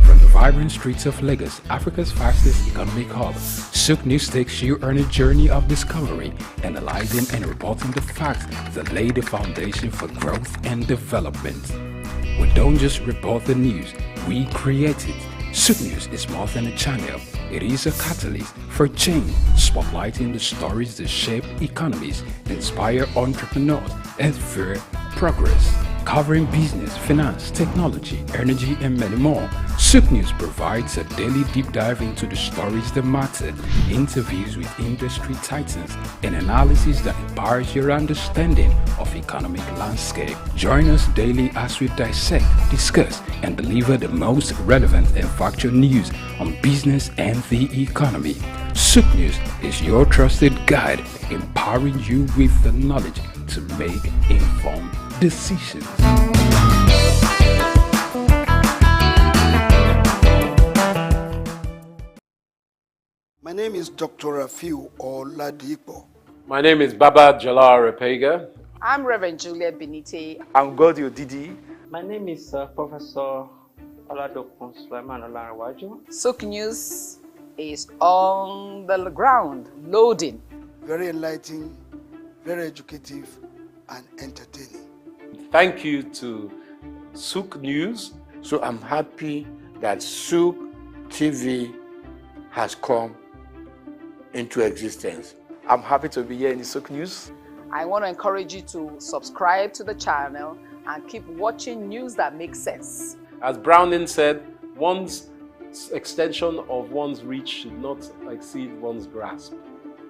S1: From the vibrant streets of Lagos, Africa's fastest economic hub, Souq News takes you on a journey of discovery, analyzing and reporting the facts that lay the foundation for growth and development. We don't just report the news, we create it. Souq News is more than a channel. It is a catalyst for change, spotlighting the stories that shape economies, inspire entrepreneurs, and fuel progress. Covering business, finance, technology, energy, and many more, Souq News provides a daily deep dive into the stories that matter, interviews with industry titans, and analysis that empowers your understanding of economic landscape. Join us daily as we dissect, discuss, and deliver the most relevant and factual news on business and the economy. Souq News is your trusted guide, empowering you with the knowledge to make informed decisions.
S20: My name is Dr. Rafiu Oladipo.
S21: My name is Baba Jalal Repega.
S22: I'm Reverend Juliet Benite.
S23: I'm Godio Didi.
S24: My name is Professor Oladokun Sulaiman Olarawaju.
S22: Souq News is on the ground, loading.
S20: Very enlightening, very educative, and entertaining.
S21: Thank you to Souq News.
S25: So I'm happy that Souq TV has come into existence.
S23: I'm happy to be here in the Souq News.
S22: I want to encourage you to subscribe to the channel and keep watching news that makes sense.
S21: As Browning said, one's extension of one's reach should not exceed one's grasp,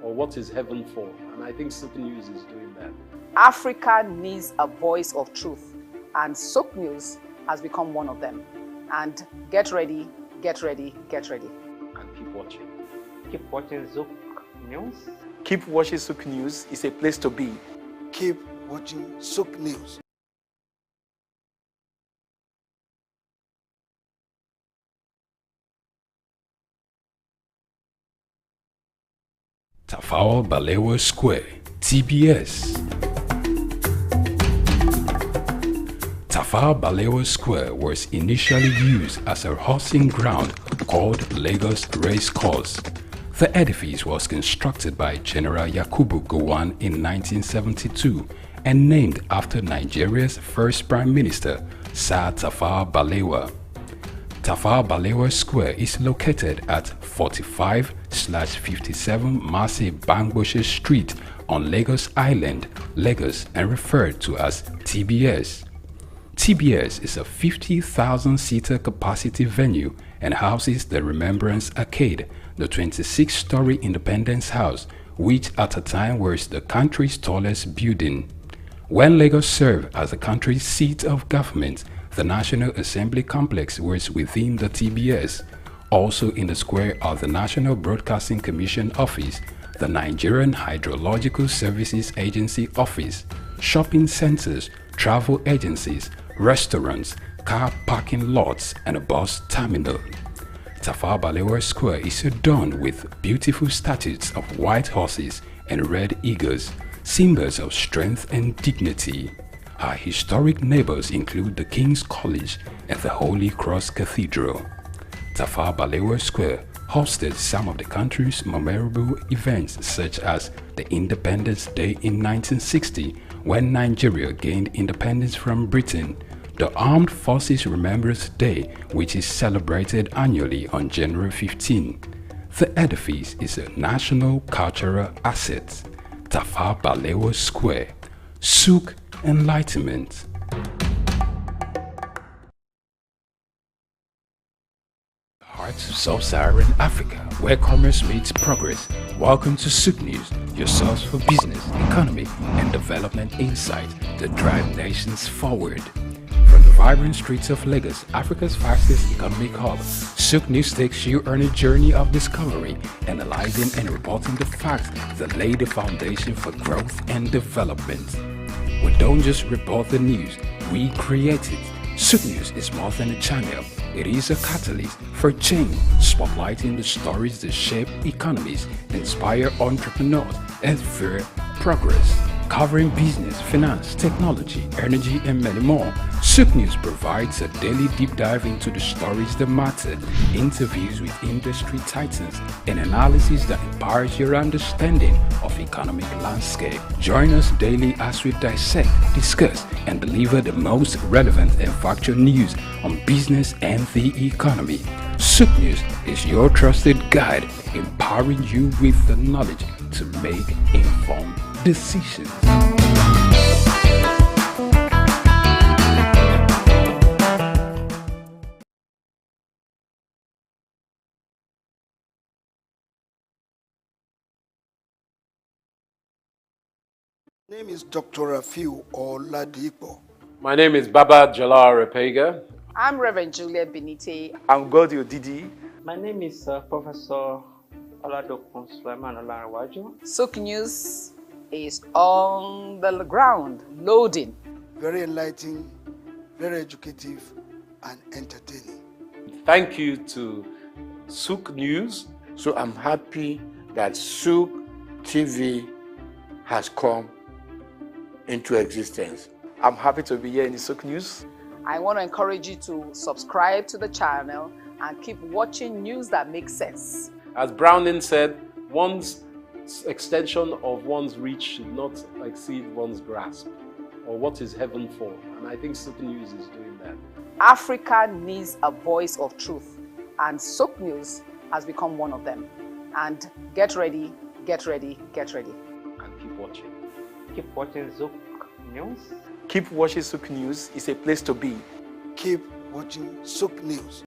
S21: or what is heaven for. And I think Souq News is doing that.
S22: Africa needs a voice of truth, and Souq News has become one of them. And get ready, get ready, get ready.
S21: And keep watching.
S24: Keep watching Souq News.
S23: Keep watching Souq News. It's a place to be.
S20: Keep watching Souq News.
S1: Tafawa Balewa Square, TBS. Tafawa Balewa Square was initially used as a horsing ground called Lagos Race Course. The edifice was constructed by General Yakubu Gowon in 1972 and named after Nigeria's first Prime Minister, Sir Tafawa Balewa. Tafawa Balewa Square is located at 45/57 Mase Bangboshe Street on Lagos Island, Lagos, and referred to as TBS. TBS is a 50,000-seater capacity venue and houses the Remembrance Arcade, the 26-story Independence House, which at a time was the country's tallest building. When Lagos served as the country's seat of government, the National Assembly Complex was within the TBS. Also in the square are the National Broadcasting Commission Office, the Nigerian Hydrological Services Agency Office, shopping centers, travel agencies, restaurants, car parking lots, and a bus terminal. Tafawa Balewa Square is adorned with beautiful statues of white horses and red eagles, symbols of strength and dignity. Our historic neighbors include the King's College and the Holy Cross Cathedral. Tafawa Balewa Square hosted some of the country's memorable events, such as the Independence Day in 1960, when Nigeria gained independence from Britain, the Armed Forces Remembrance Day, which is celebrated annually on January 15. The edifice is a national cultural asset. Tafawa Balewa Square, Souq Enlightenment. parts of sub-Saharan Africa where commerce meets progress. Welcome to Souq News, your source for business, economy, and development insight that drive nations forward. From the vibrant streets of Lagos, Africa's fastest economic hub, Souq News takes you on a journey of discovery, analyzing and reporting the facts that lay the foundation for growth and development. We don't just report the news, we create it. Souq News is more than a channel. It is a catalyst for change, spotlighting the stories that shape economies, inspire entrepreneurs, and fuel progress. Covering business, finance, technology, energy, and many more, Souq News provides a daily deep dive into the stories that matter, interviews with industry titans, and analysis that empowers your understanding of economic landscape. Join us daily as we dissect, discuss, and deliver the most relevant and factual news on business and the economy. Souq News is your trusted guide, empowering you with the knowledge to make informed decisions.
S20: My name is Dr. Rafiu Oladipo.
S21: My name is Baba Jalal Repega.
S22: I'm Reverend Juliet Benite.
S23: I'm Godi Odidi.
S24: My name is Professor Oladokun Sulaiman Olarawaju.
S22: Souq News is on the ground, loading.
S20: Very enlightening, very educative, and entertaining.
S21: Thank you to Souq News.
S25: So I'm happy that Souq TV has come into existence.
S23: I'm happy to be here in the Souq News.
S22: I want to encourage you to subscribe to the channel and keep watching news that makes sense.
S21: As Browning said, one's extension of one's reach should not exceed one's grasp, or what is heaven for. And I think Souq News is doing that.
S22: Africa needs a voice of truth, and Souq News has become one of them. And get ready, get ready, get ready.
S21: And keep watching.
S24: Keep watching Souq News.
S23: Keep watching Souq News. It's a place to be.
S20: Keep watching Souq News.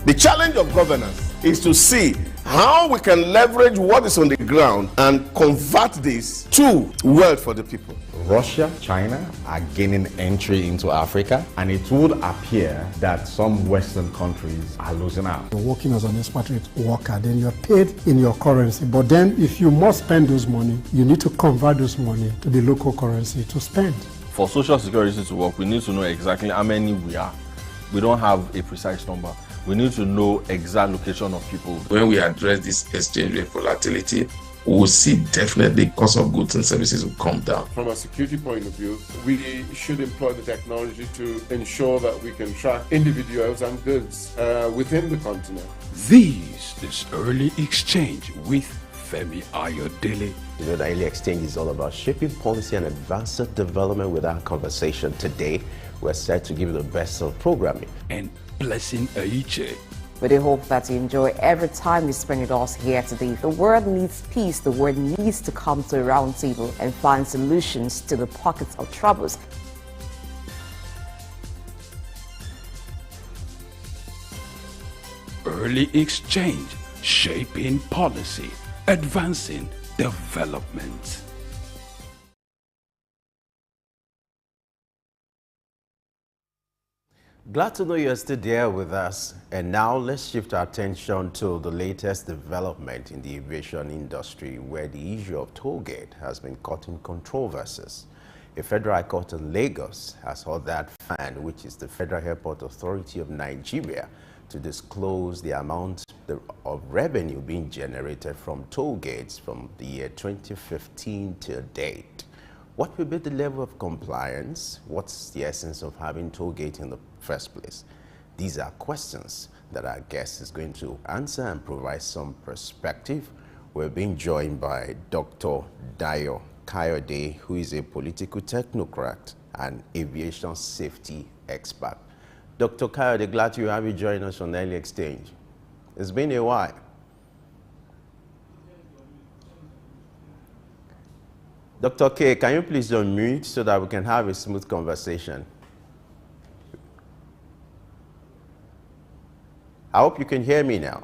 S2: The challenge of governance is to see how we can leverage what is on the ground and convert this to wealth for the people.
S3: Russia, China are gaining entry into Africa, and it would appear that some Western countries are losing out.
S4: You're working as an expatriate worker, then you're paid in your currency. But then if you must spend those money, you need to convert those money to the local currency to spend.
S5: For Social Security to work, we need to know exactly how many we are. We don't have a precise number. We need to know exact location of people.
S6: When we address this exchange rate volatility, we will see definitely cost of goods and services will come down.
S7: From a security point of view, we should employ the technology to ensure that we can track individuals and goods within the continent.
S1: This is Early Exchange with Femi Ayodele.
S8: You know, the Early Exchange is all about shaping policy and advancing development. With our conversation today, we're set to give you the best of programming.
S1: And Blessing Aiche.
S9: We do hope that you enjoy every time you spend with us here today. The world needs peace. The world needs to come to a round table and find solutions to the pockets of troubles.
S1: Early Exchange, shaping policy, advancing development.
S8: Glad to know you're still there with us. And now let's shift our attention to the latest development in the aviation industry, where the issue of toll gate has been caught in controversies. A federal court in Lagos has ordered FAN, which is the Federal Airport Authority of Nigeria, to disclose the amount of revenue being generated from toll gates from the year 2015 to date. What will be the level of compliance? What's the essence of having toll gate in the first place? These are questions that our guest is going to answer and provide some perspective. We're being joined by Dr. Dayo Kayode, who is a political technocrat and aviation safety expert. Dr. Kayode, glad to have you join us on the Early Exchange. It's been a while. Dr. K, can you please unmute so that we can have a smooth conversation? I hope you can hear me now.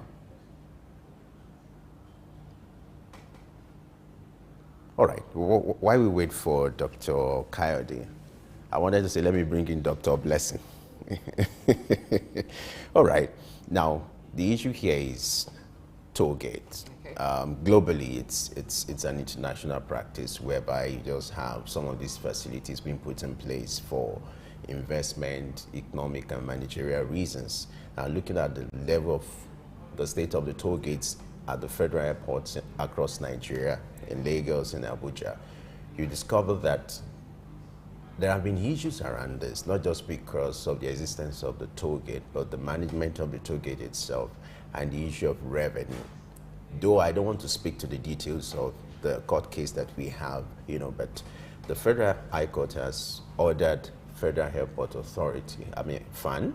S8: All right, while we wait for Dr. Coyote, I wanted to say, let me bring in Dr. Blessing. All right, now the issue here is toll gates. Okay. Globally, it's an international practice whereby you just have some of these facilities being put in place for investment, economic and managerial reasons. Now, looking at the level of the state of the toll gates at the federal airports across Nigeria, in Lagos and Abuja, you discover that there have been issues around this, not just because of the existence of the toll gate, but the management of the toll gate itself and the issue of revenue. Though I don't want to speak to the details of the court case that we have, but the Federal High Court has ordered Federal Airport Authority, FAN,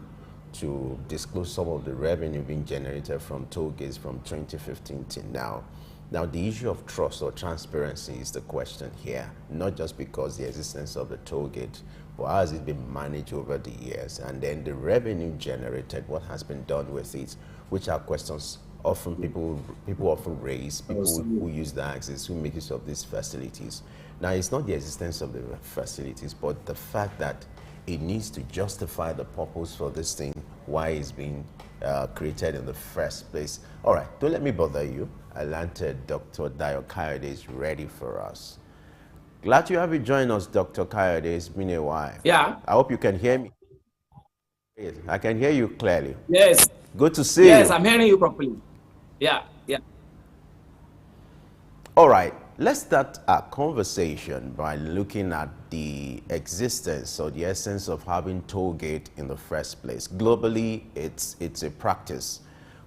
S8: to disclose some of the revenue being generated from toll gates from 2015 till now. Now, the issue of trust or transparency is the question here, not just because the existence of the toll gate, but how has it been managed over the years, and then the revenue generated, what has been done with it, which are questions often people often raise, people who use the access, who make use of these facilities. Now, it's not the existence of the facilities, but the fact that it needs to justify the purpose for this thing, why it's being created in the first place. All right, don't let me bother you. Atlanta, Dr. Dayo Coyote is ready for us. Glad to have you join us, Dr. Coyote. It's been a while.
S10: Yeah.
S8: I hope you can hear me. I can hear you clearly.
S10: Yes.
S8: Good to see you.
S10: Yes, I'm hearing you properly. Yeah.
S8: All right, let's start our conversation by looking at the existence or the essence of having toll gate in the first place. Globally, it's a practice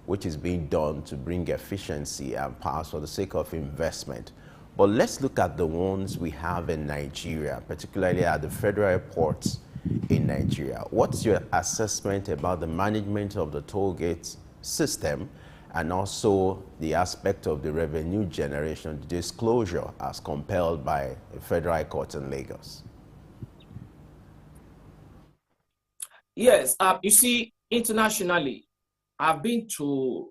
S8: which is being done to bring efficiency and power for the sake of investment. But let's look at the ones we have in Nigeria, particularly at the federal airports in Nigeria. What's your assessment about the management of the toll gate system, and also the aspect of the revenue generation disclosure as compelled by a federal high court in Lagos?
S10: Yes, you see, internationally, I've been to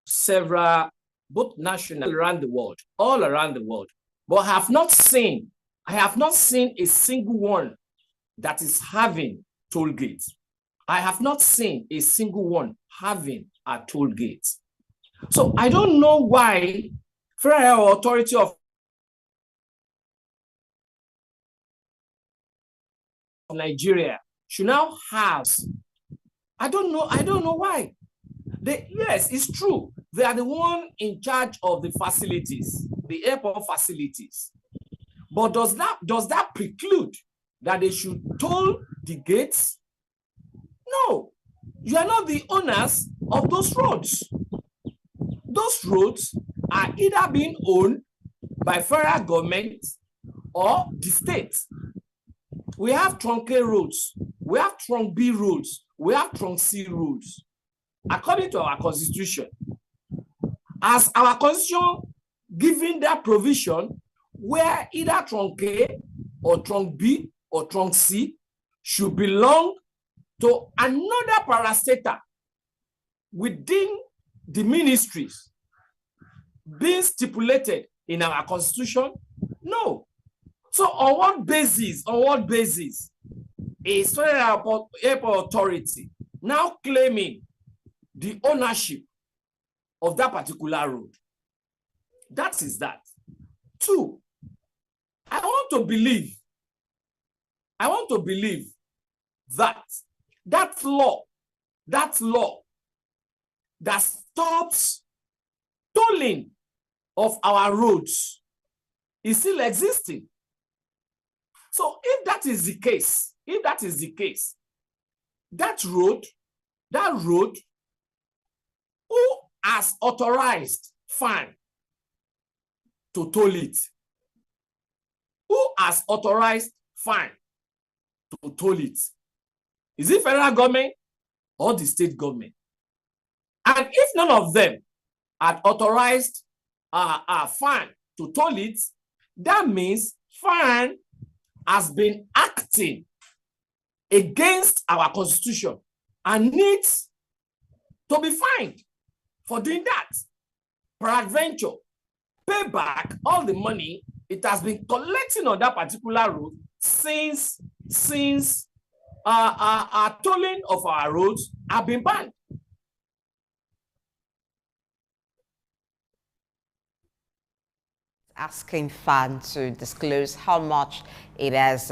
S10: several, both national around the world, all around the world, but I have not seen a single one that is having toll gates. I have not seen a single one having a toll gate. So I don't know why Federal Authority of Nigeria should now have. I don't know why. Yes, it's true. They are the one in charge of the facilities, the airport facilities. But does that preclude that they should toll the gates? No, you are not the owners of those roads. Those roads are either being owned by federal government or the state. We have trunk A roads, we have trunk B roads, we have trunk C roads. According to our constitution, as our constitution giving that provision where either trunk A or trunk B or trunk C should belong to another parastatal within the ministries being stipulated in our constitution? No. So on what basis is Federal Airport Authority now claiming the ownership of that particular road? That is that. Two, I want to believe that that law that stops tolling of our roads is still existing. So if that is the case, that road, who has authorized FAN to toll it? Who has authorized FAN to toll it? Is it federal government or the state government? And if none of them had authorized FAN to toll it, that means FAN has been acting against our constitution and needs to be fined for doing that. Peradventure, pay back all the money it has been collecting on that particular road since tolling of our roads have been banned.
S9: Asking FAN to disclose how much it has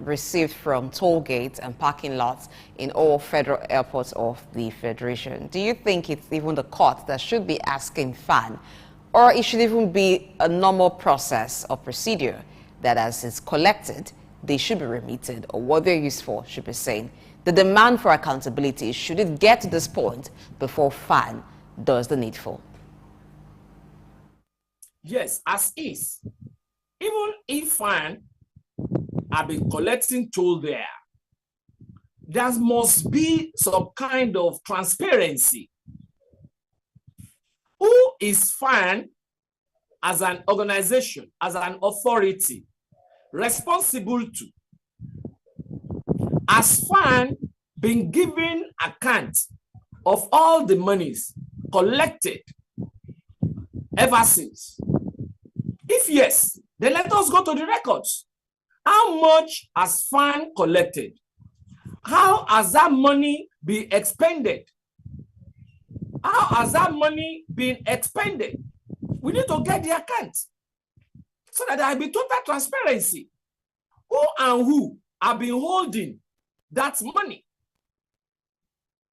S9: received from toll gates and parking lots in all federal airports of the Federation. Do you think it's even the court that should be asking FAN, or it should even be a normal process or procedure that as it's collected, they should be remitted, or what they're used for should be saying? The demand for accountability, should it get to this point before FAN does the needful?
S10: Yes, as is. Even if FAN have been collecting toll there must be some kind of transparency. Who is FAN as an organization, as an authority, responsible to? Has FAN been given account of all the monies collected ever since? If yes, then let us go to the records. How much has FAN collected? How has that money been expended? How has that money been expended? We need to get the account so that there will be total transparency. Who and who have been holding that money?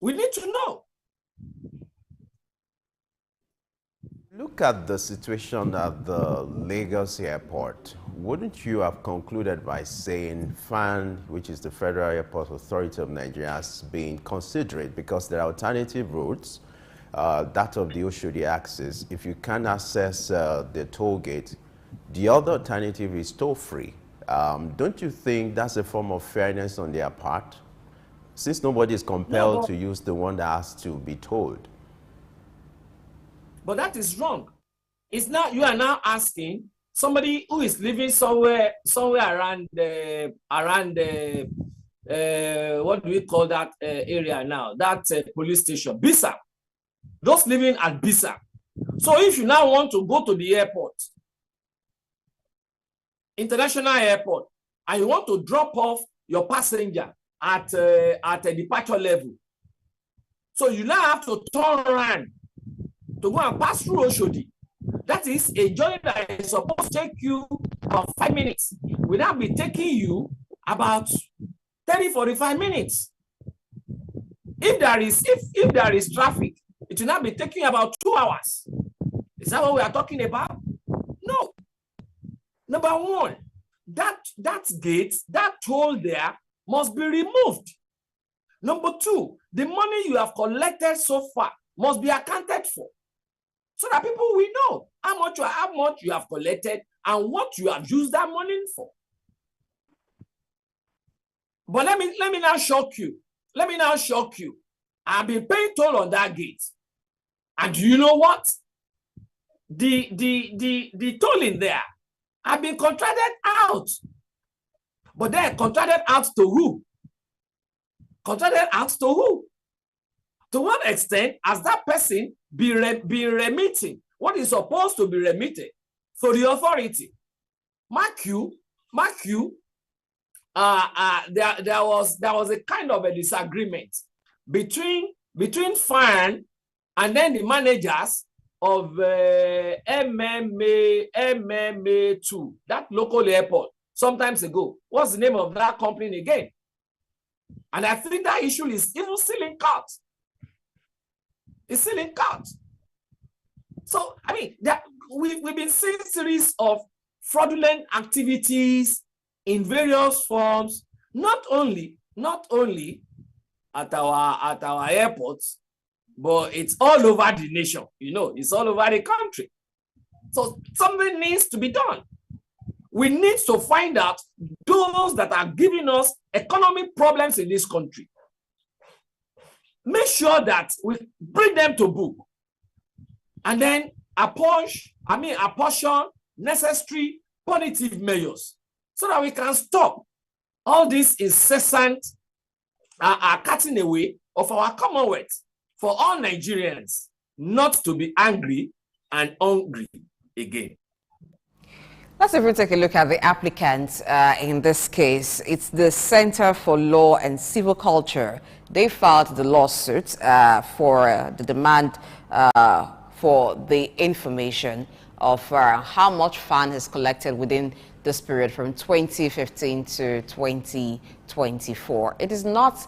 S10: We need to know.
S8: Look at the situation at the Lagos airport. Wouldn't you have concluded by saying FAN, which is the Federal Airport Authority of Nigeria, has been considerate because there are alternative routes, that of the Oshodi axis. If you can't access the toll gate, the other alternative is toll-free. Don't you think that's a form of fairness on their part? Since nobody is compelled to use the one that has to be tolled.
S10: But that is wrong. It's not, you are now asking somebody who is living somewhere around what do we call that area now? That police station, Bisa. Those living at Bisa. So if you now want to go to the airport, international airport, and you want to drop off your passenger at a departure level, so you now have to turn around to go and pass through Oshodi. That is a journey that is supposed to take you about 5 minutes. Will now be taking you about 30-45 minutes. If there is traffic, it will now be taking about 2 hours. Is that what we are talking about? No. Number one, that gate, that toll there must be removed. Number two, the money you have collected so far must be accounted for, so that people will know how much you have collected and what you have used that money for. But let me now shock you. Let me now shock you. I've been paying toll on that gate. And do you know what? The tolling there have been contracted out. But they're contracted out to who? Contracted out to who? To what extent has that person been remitting what is supposed to be remitted to the authority? Mark you, there was a kind of a disagreement between FAN and then the managers of MMA2, that local airport, sometimes ago. What's the name of that company again? And I think that issue is even still in court. It's still in court. So, I mean, we've been seeing a series of fraudulent activities in various forms, not only at our airports, but it's all over the nation. You know, it's all over the country. So something needs to be done. We need to find out those that are giving us economic problems in this country. make sure that we bring them to book, and then apportion necessary punitive measures so that we can stop all this incessant cutting away of our Commonwealth, for all Nigerians not to be angry and hungry again.
S9: Let's even take a look at the applicants in this case. It's the Center for Law and Civil Culture. They filed the lawsuit for the demand for the information of how much fund is collected within this period from 2015 to 2024. It is not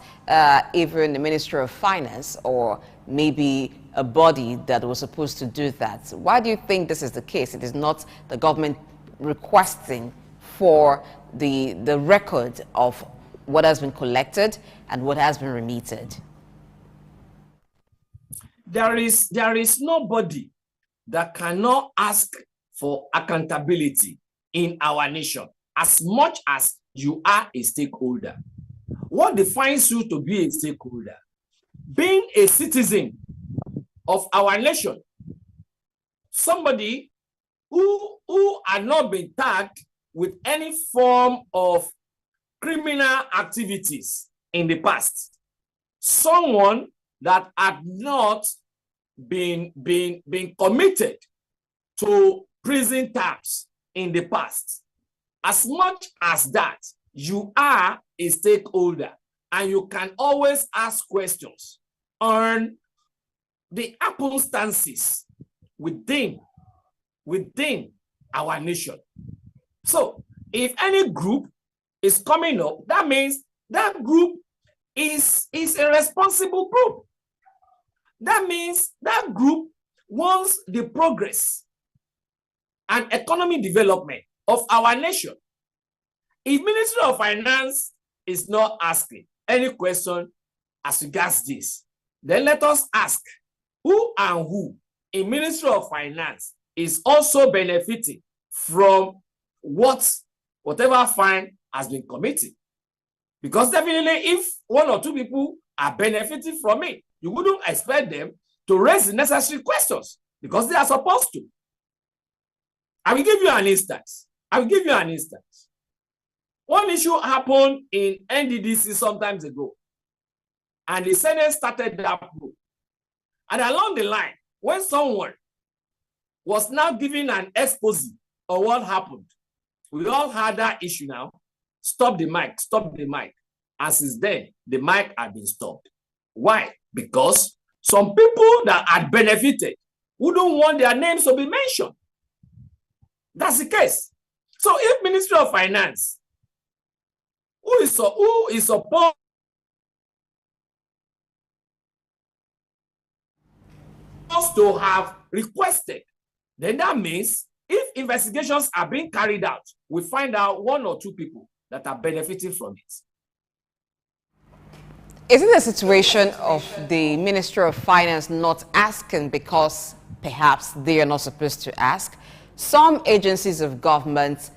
S9: even the Ministry of Finance or maybe a body that was supposed to do that. Why do you think this is the case? It is not the government requesting for the record of what has been collected and what has been remitted?
S10: There is nobody that cannot ask for accountability in our nation, as much as you are a stakeholder. What defines you to be a stakeholder? Being a citizen of our nation, somebody who had not been tagged with any form of criminal activities in the past, someone that had not been committed to prison terms in the past. As much as that, you are a stakeholder, and you can always ask questions on the circumstances within our nation. So if any group is coming up, that means that group is a responsible group. That means that group wants the progress and economic development of our nation. If Ministry of Finance is not asking any question as regards this, then let us ask who and who in Ministry of Finance is also benefiting from whatever fine has been committed. Because definitely if one or two people are benefiting from it, you wouldn't expect them to raise the necessary questions because they are supposed to. I will give you an instance. One issue happened in NDDC some time ago, and the Senate started that probe. And along the line, when someone was now giving an expose on what happened, we all had that issue now. Stop the mic, stop the mic. And since then, the mic had been stopped. Why? Because some people that had benefited wouldn't want their names to be mentioned. That's the case. So if Ministry of Finance, who is supposed to have requested, then that means if investigations are being carried out, we find out one or two people that are benefiting from it.
S9: Is it a situation of the Ministry of Finance not asking because perhaps they are not supposed to ask? Some agencies of government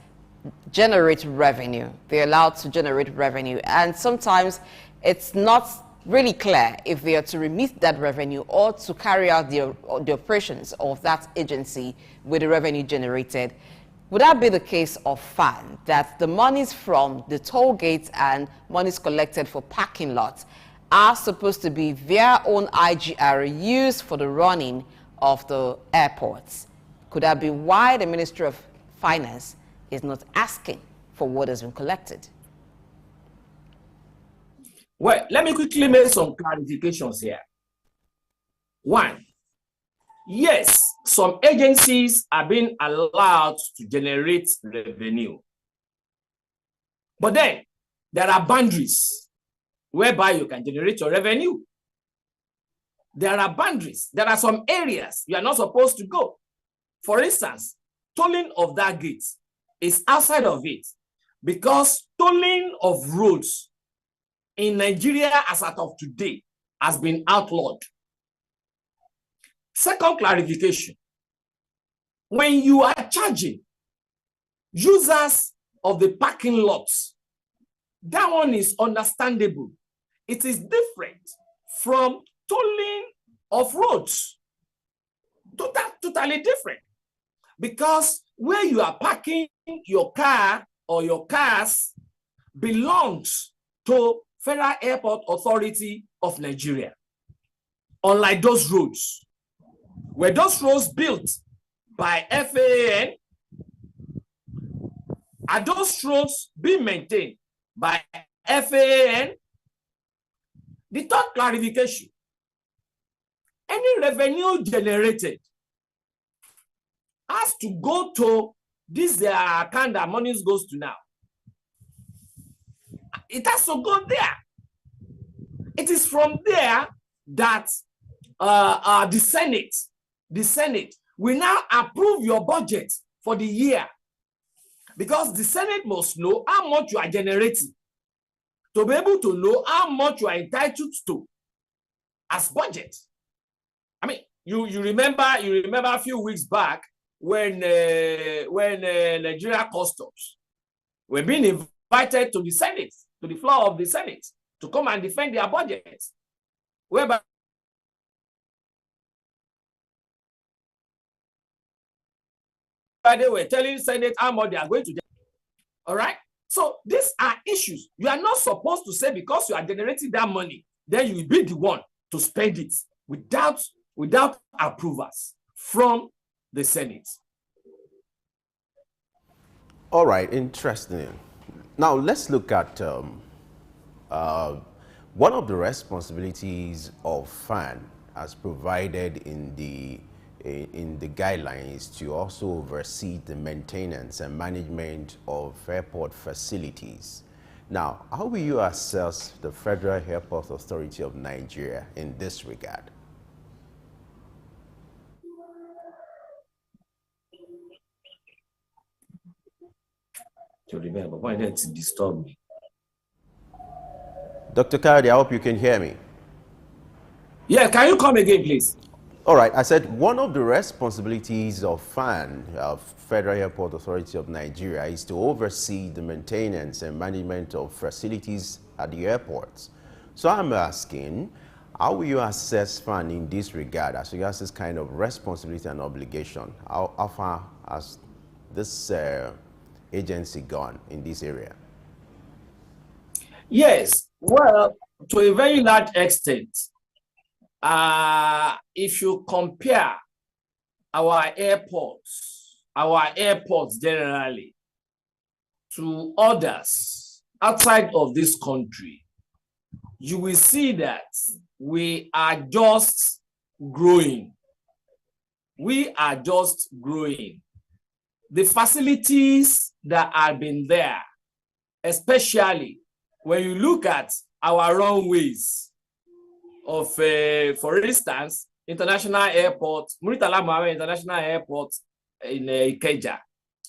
S9: generate revenue. They're allowed to generate revenue. And sometimes it's not really clear if they are to remit that revenue or to carry out the operations of that agency with the revenue generated. Would that be the case of FAN, that the monies from the toll gates and monies collected for parking lots are supposed to be their own IGR used for the running of the airports? Could that be why the Ministry of Finance is not asking for what has been collected?
S10: Well, let me quickly make some clarifications here. One, yes, some agencies are being allowed to generate revenue. But then there are boundaries whereby you can generate your revenue. There are boundaries. There are some areas you are not supposed to go. For instance, tolling of that gate is outside of it because tolling of roads in Nigeria as of today has been outlawed. Second clarification, when you are charging users of the parking lots, that one is understandable. It is different from tolling of roads. Totally different. Because where you are parking your car or your cars belongs to Federal Airport Authority of Nigeria. Unlike those roads, were those roads built by FAAN? Are those roads being maintained by FAAN? The third clarification, any revenue generated has to go to this account that money goes to now. It has to go there. It is from there that the Senate will now approve your budget for the year, because the Senate must know how much you are generating to be able to know how much you are entitled to as budget. I mean, you remember a few weeks back when Nigeria Customs were being invited to the Senate, to the floor of the Senate, to come and defend their budget, whereby they were telling the Senate how much they are going to get. All right? So these are issues. You are not supposed to say because you are generating that money, then you will be the one to spend it without approvals from the Senate.
S8: All right, interesting. Now let's look at one of the responsibilities of FAAN as provided in the guidelines to also oversee the maintenance and management of airport facilities. Now, how will you assess the Federal Airport Authority of Nigeria in this regard?
S10: To remember, why not disturb me?
S8: Dr. Kayode, I hope you can hear me.
S10: Yeah, can you come again, please?
S8: All right, I said one of the responsibilities of FAAN, Federal Airport Authority of Nigeria, is to oversee the maintenance and management of facilities at the airports. So I'm asking, how will you assess FAAN in this regard as regards this kind of responsibility and obligation? How far has this agency gone in this area?
S10: Yes, well, to a very large extent. If you compare our airports generally to others outside of this country, you will see that we are just growing. We are just growing. The facilities that have been there, especially when you look at our runways, of, for instance, International Airport, Muritala Mohammed International Airport in Ikeja,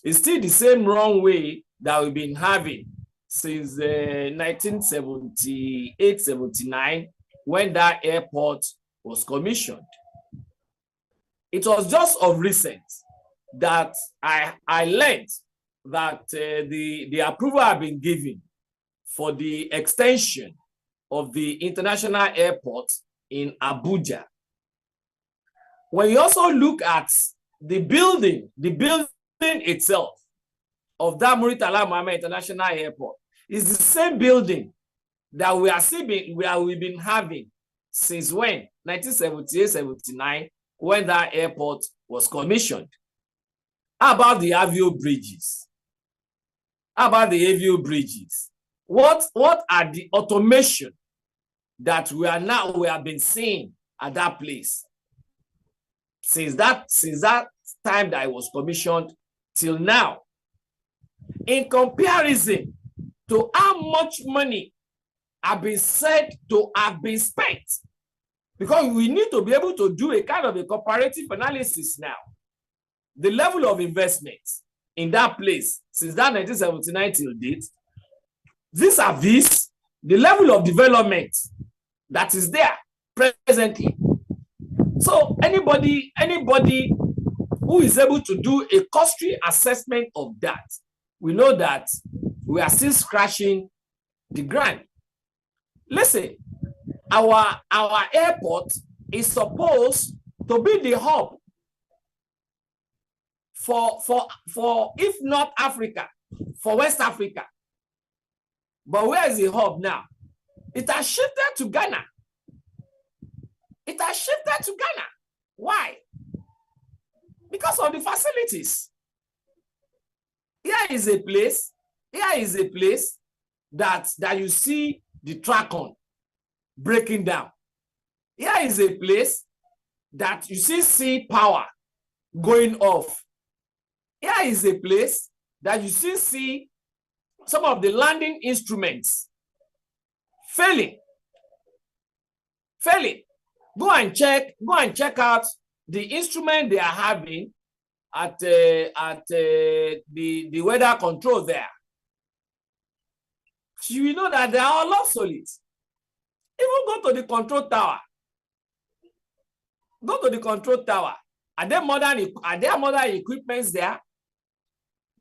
S10: is still the same runway that we've been having since 1978-79, when that airport was commissioned. It was just of recent that I learned that the approval had been given for the extension of the international airport in Abuja. When you also look at the building itself of that Muritala Mohammed International Airport is the same building that we've been having since when? 1978-79, when that airport was commissioned. How about the Avio bridges? What are the automation that we have been seeing at that place since that time that it was commissioned till now, in comparison to how much money have been said to have been spent? Because we need to be able to do a kind of a comparative analysis now. The level of investment in that place since that 1979 till date, vis-a-vis the level of development that is there presently. So anybody who is able to do a costly assessment of that, we know that we are still scratching the ground. Listen, our airport is supposed to be the hub for if not Africa, for West Africa. But where is the hub now? It has shifted to Ghana. It has shifted to Ghana. Why? Because of the facilities. Here is a place that you see the track on breaking down. Here is a place that you see sea power going off. Here is a place that you see some of the landing instruments failing. Go and check out the instrument they are having at the weather control there. You will know that they are all obsolete. Even go to the control tower. Go to the control tower. Are there modern equipments there?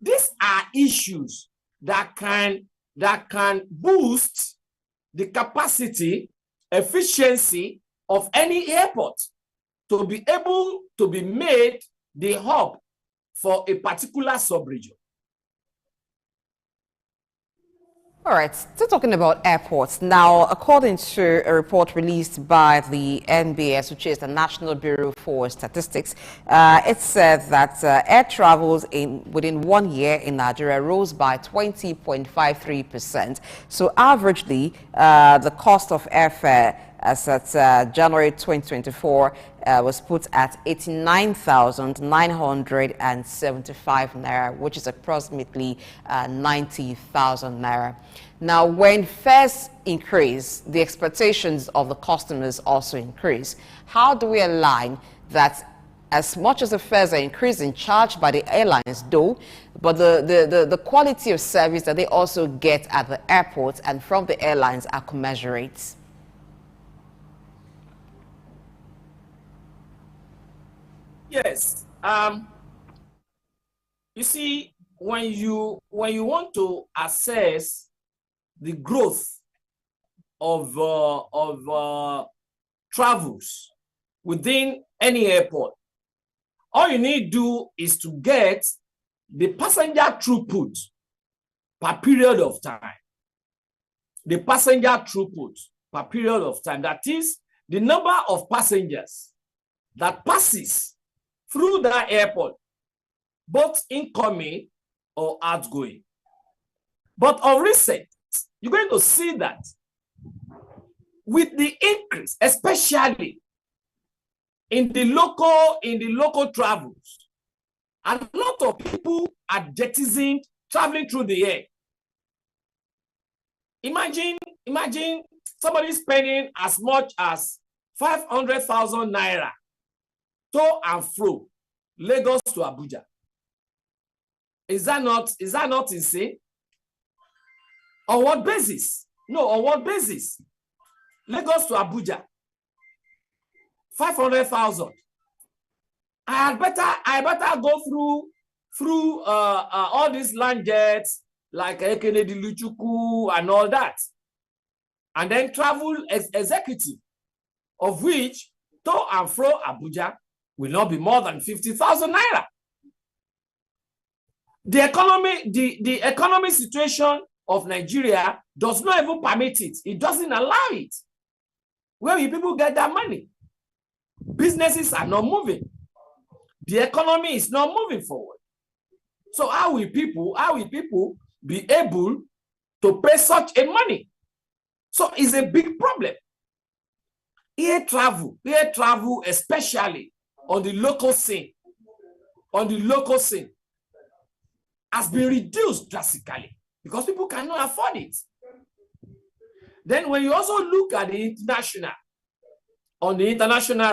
S10: These are issues that can boost the capacity, efficiency of any airport to be able to be made the hub for a particular sub-region.
S9: All right, still talking about airports. Now, according to a report released by the NBS, which is the National Bureau for Statistics, it said that air travels within 1 year in Nigeria rose by 20.53%. So averagely, the cost of airfare as at January 2024 was put at 89,975 naira, which is approximately 90,000 naira. Now, when fares increase, the expectations of the customers also increase. How do we align that as much as the fares are increasing, charged by the airlines though, but the quality of service that they also get at the airports and from the airlines are commensurate?
S10: Yes. You see, when you want to assess the growth of travels within any airport, all you need to do is to get the passenger throughput per period of time. The passenger throughput per period of time. That is the number of passengers that passes through that airport, both incoming or outgoing. But of recent, you're going to see that with the increase, especially in the local travels, a lot of people are jettisoned traveling through the air. Imagine somebody spending as much as 500,000 naira to and fro, Lagos to Abuja. Is that not insane? On what basis? No, on what basis? Lagos to Abuja, 500,000. I better go through all these land jets like Kennedy Luchuku and all that, and then travel as executive, of which to and fro Abuja will not be more than 50,000 naira. The economic situation of Nigeria does not even permit it. It doesn't allow it. Where will people get that money? Businesses are not moving. The economy is not moving forward. So how will people be able to pay such a money? So it's a big problem. Air travel, especially on the local scene, has been reduced drastically because people cannot afford it. Then when you also look at the international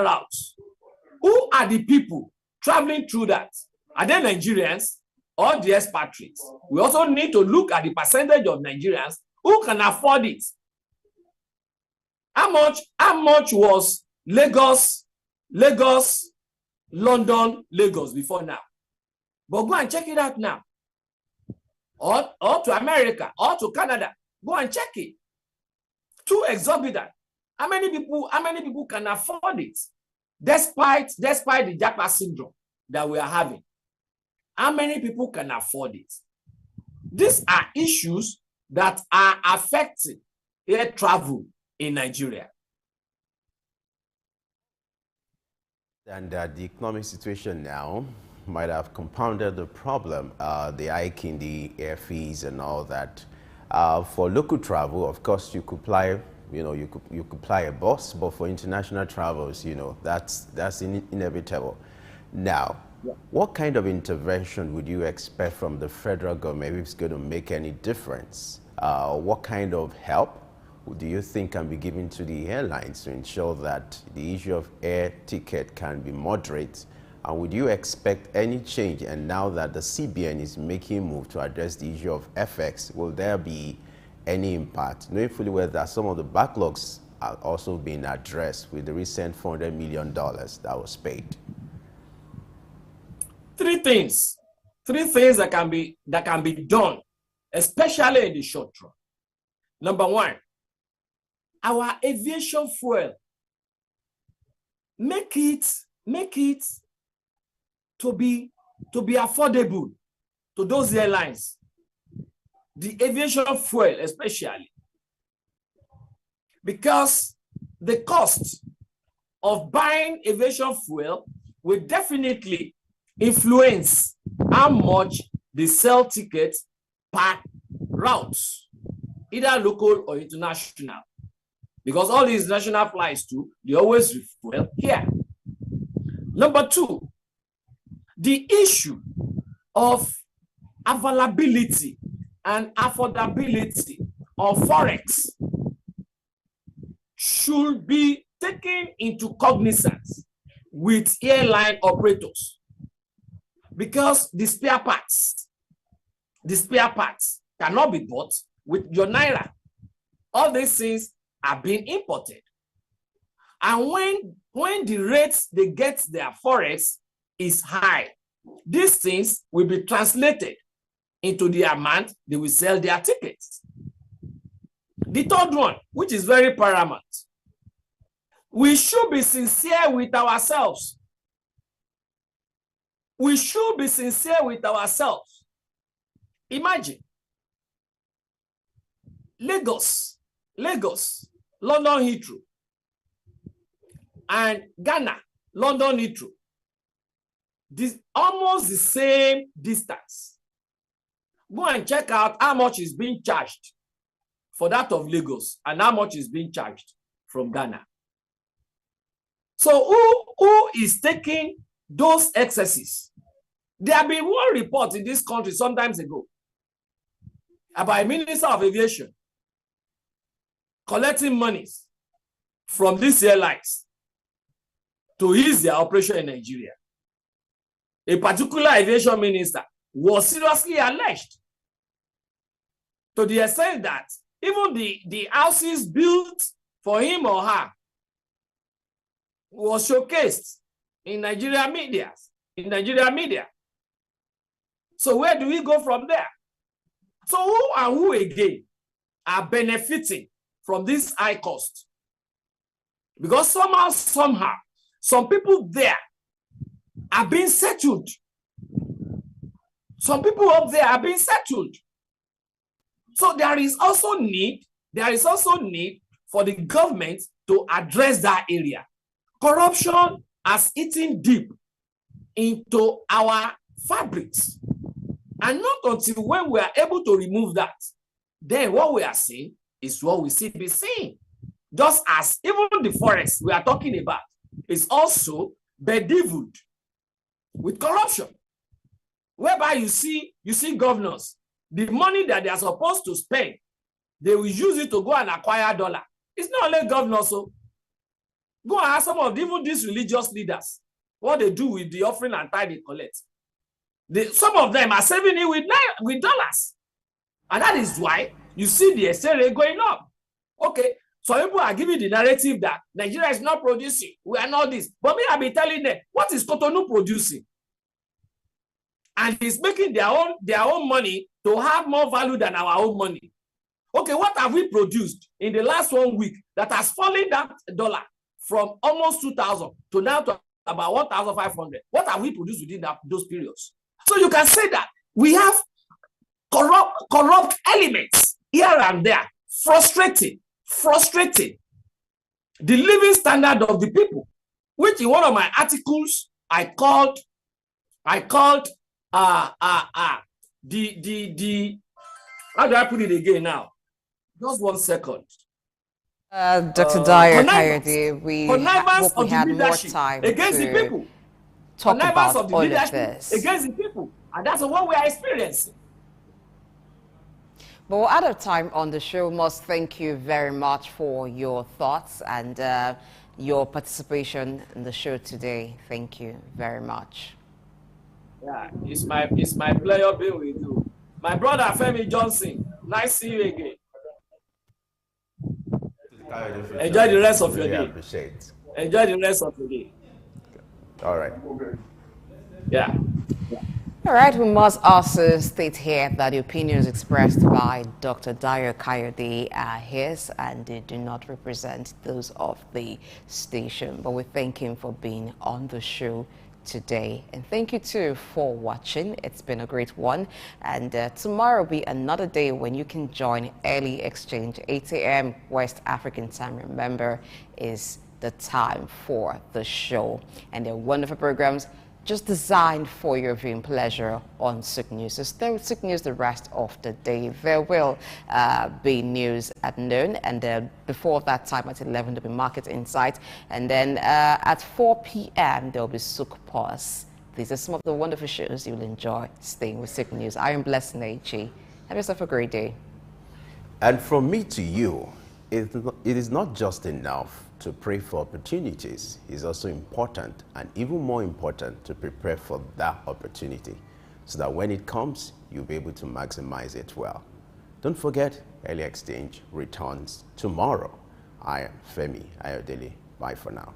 S10: routes, who are the people traveling through that? Are they Nigerians or the expatriates? We also need to look at the percentage of Nigerians who can afford it. How much was Lagos, London, Lagos before now? But go and check it out now. Or to America, or to Canada. Go and check it. Too exorbitant. How many people can afford it? Despite the Jackpot syndrome that we are having. How many people can afford it? These are issues that are affecting air travel in Nigeria.
S8: And the economic situation now might have compounded the problem, the hike in the air fees and all that. For local travel, of course, you could fly, you could fly a bus, but for international travels, that's inevitable. Now, what kind of intervention would you expect from the federal government if it's going to make any difference? What kind of help do you think can be given to the airlines to ensure that the issue of air ticket can be moderate? And would you expect any change? And now that the CBN is making a move to address the issue of FX, will there be any impact? Knowing fully well that some of the backlogs are also being addressed with the recent $400 million that was paid.
S10: Three things that can be done, especially in the short run. Number one, our aviation fuel, make it to be affordable to those airlines. The aviation fuel especially, because the cost of buying aviation fuel will definitely influence how much they sell tickets per route, either local or international. Because all these national flights too, they always refuel here. Number two, the issue of availability and affordability of Forex should be taken into cognizance with airline operators. Because the spare parts cannot be bought with your Naira. All these things are being imported. And when the rates they get their Forex is high, these things will be translated into the amount they will sell their tickets. The third one, which is very paramount, we should be sincere with ourselves. We should be sincere with ourselves. Imagine Lagos, London Heathrow, and Ghana, London Heathrow. This almost the same distance. Go and check out how much is being charged for that of Lagos and how much is being charged from Ghana. So who is taking those excesses? There have been one report in this country some time ago about a minister of aviation collecting monies from these airlines to ease their operation in Nigeria. A particular aviation minister was seriously alleged to the extent that even the houses built for him or her was showcased in Nigeria media. So where do we go from there? So who and who again are benefiting from this high cost? Because somehow, some people there are being settled. Some people up there are being settled. So there is also need for the government to address that area. Corruption has eaten deep into our fabrics. And not until when we are able to remove that, then what we are seeing is what we see be seen. Just as even the forest we are talking about is also bedeviled with corruption, whereby you see governors, the money that they are supposed to spend, they will use it to go and acquire dollar. It's not only governors, so go and ask some of even these religious leaders what they do with the offering and tithe they collect. Some of them are saving it with dollars. And that is why you see the exchange rate going up. Okay, so people are giving the narrative that Nigeria is not producing. We are not this. But me, I've been telling them, what is Cotonou producing? And it's making their own money to have more value than our own money. Okay, what have we produced in the last 1 week that has fallen that dollar from almost 2,000 to now to about 1,500? What have we produced within those periods? So you can say that we have corrupt elements here and there, frustrating the living standard of the people, which in one of my articles I called the how do I put it again now? Just 1 second.
S9: Dr. Dyer Kayode, we hope we had more time
S10: against the people.
S9: Talk about
S10: of the
S9: all of
S10: leadership
S9: this.
S10: Against the people. And that's what we are experiencing.
S9: But we're out of time on the show. Must thank you very much for your thoughts and your participation in the show today. Thank you very much.
S10: Yeah, it's my pleasure being with you. My brother Femi Johnson, nice to see you again. Enjoy the rest of your day.
S8: Appreciate.
S10: Enjoy the rest of your day.
S8: All right.
S10: Yeah.
S9: All right, we must also state here that the opinions expressed by Dr. Dyer Kayode are his and they do not represent those of the station. But we thank him for being on the show today. And thank you too for watching. It's been a great one. And tomorrow will be another day when you can join Early Exchange, 8 a.m. West African time. Remember, is the time for the show. And they're wonderful programs just designed for your viewing pleasure on Souq News. So stay with Souq News the rest of the day. There will be news at noon, and before that time at 11 there'll be Market Insight, and then at 4 p.m. there'll be Souq Pause. These are some of the wonderful shows you'll enjoy staying with Souq News. I am Blessed Nechi. Have yourself a great day.
S8: And from me to you, it is not just enough to pray for opportunities. It's also important, and even more important, to prepare for that opportunity so that when it comes, you'll be able to maximize it well. Don't forget, Early Exchange returns tomorrow. I am Femi Ayodele. Bye for now.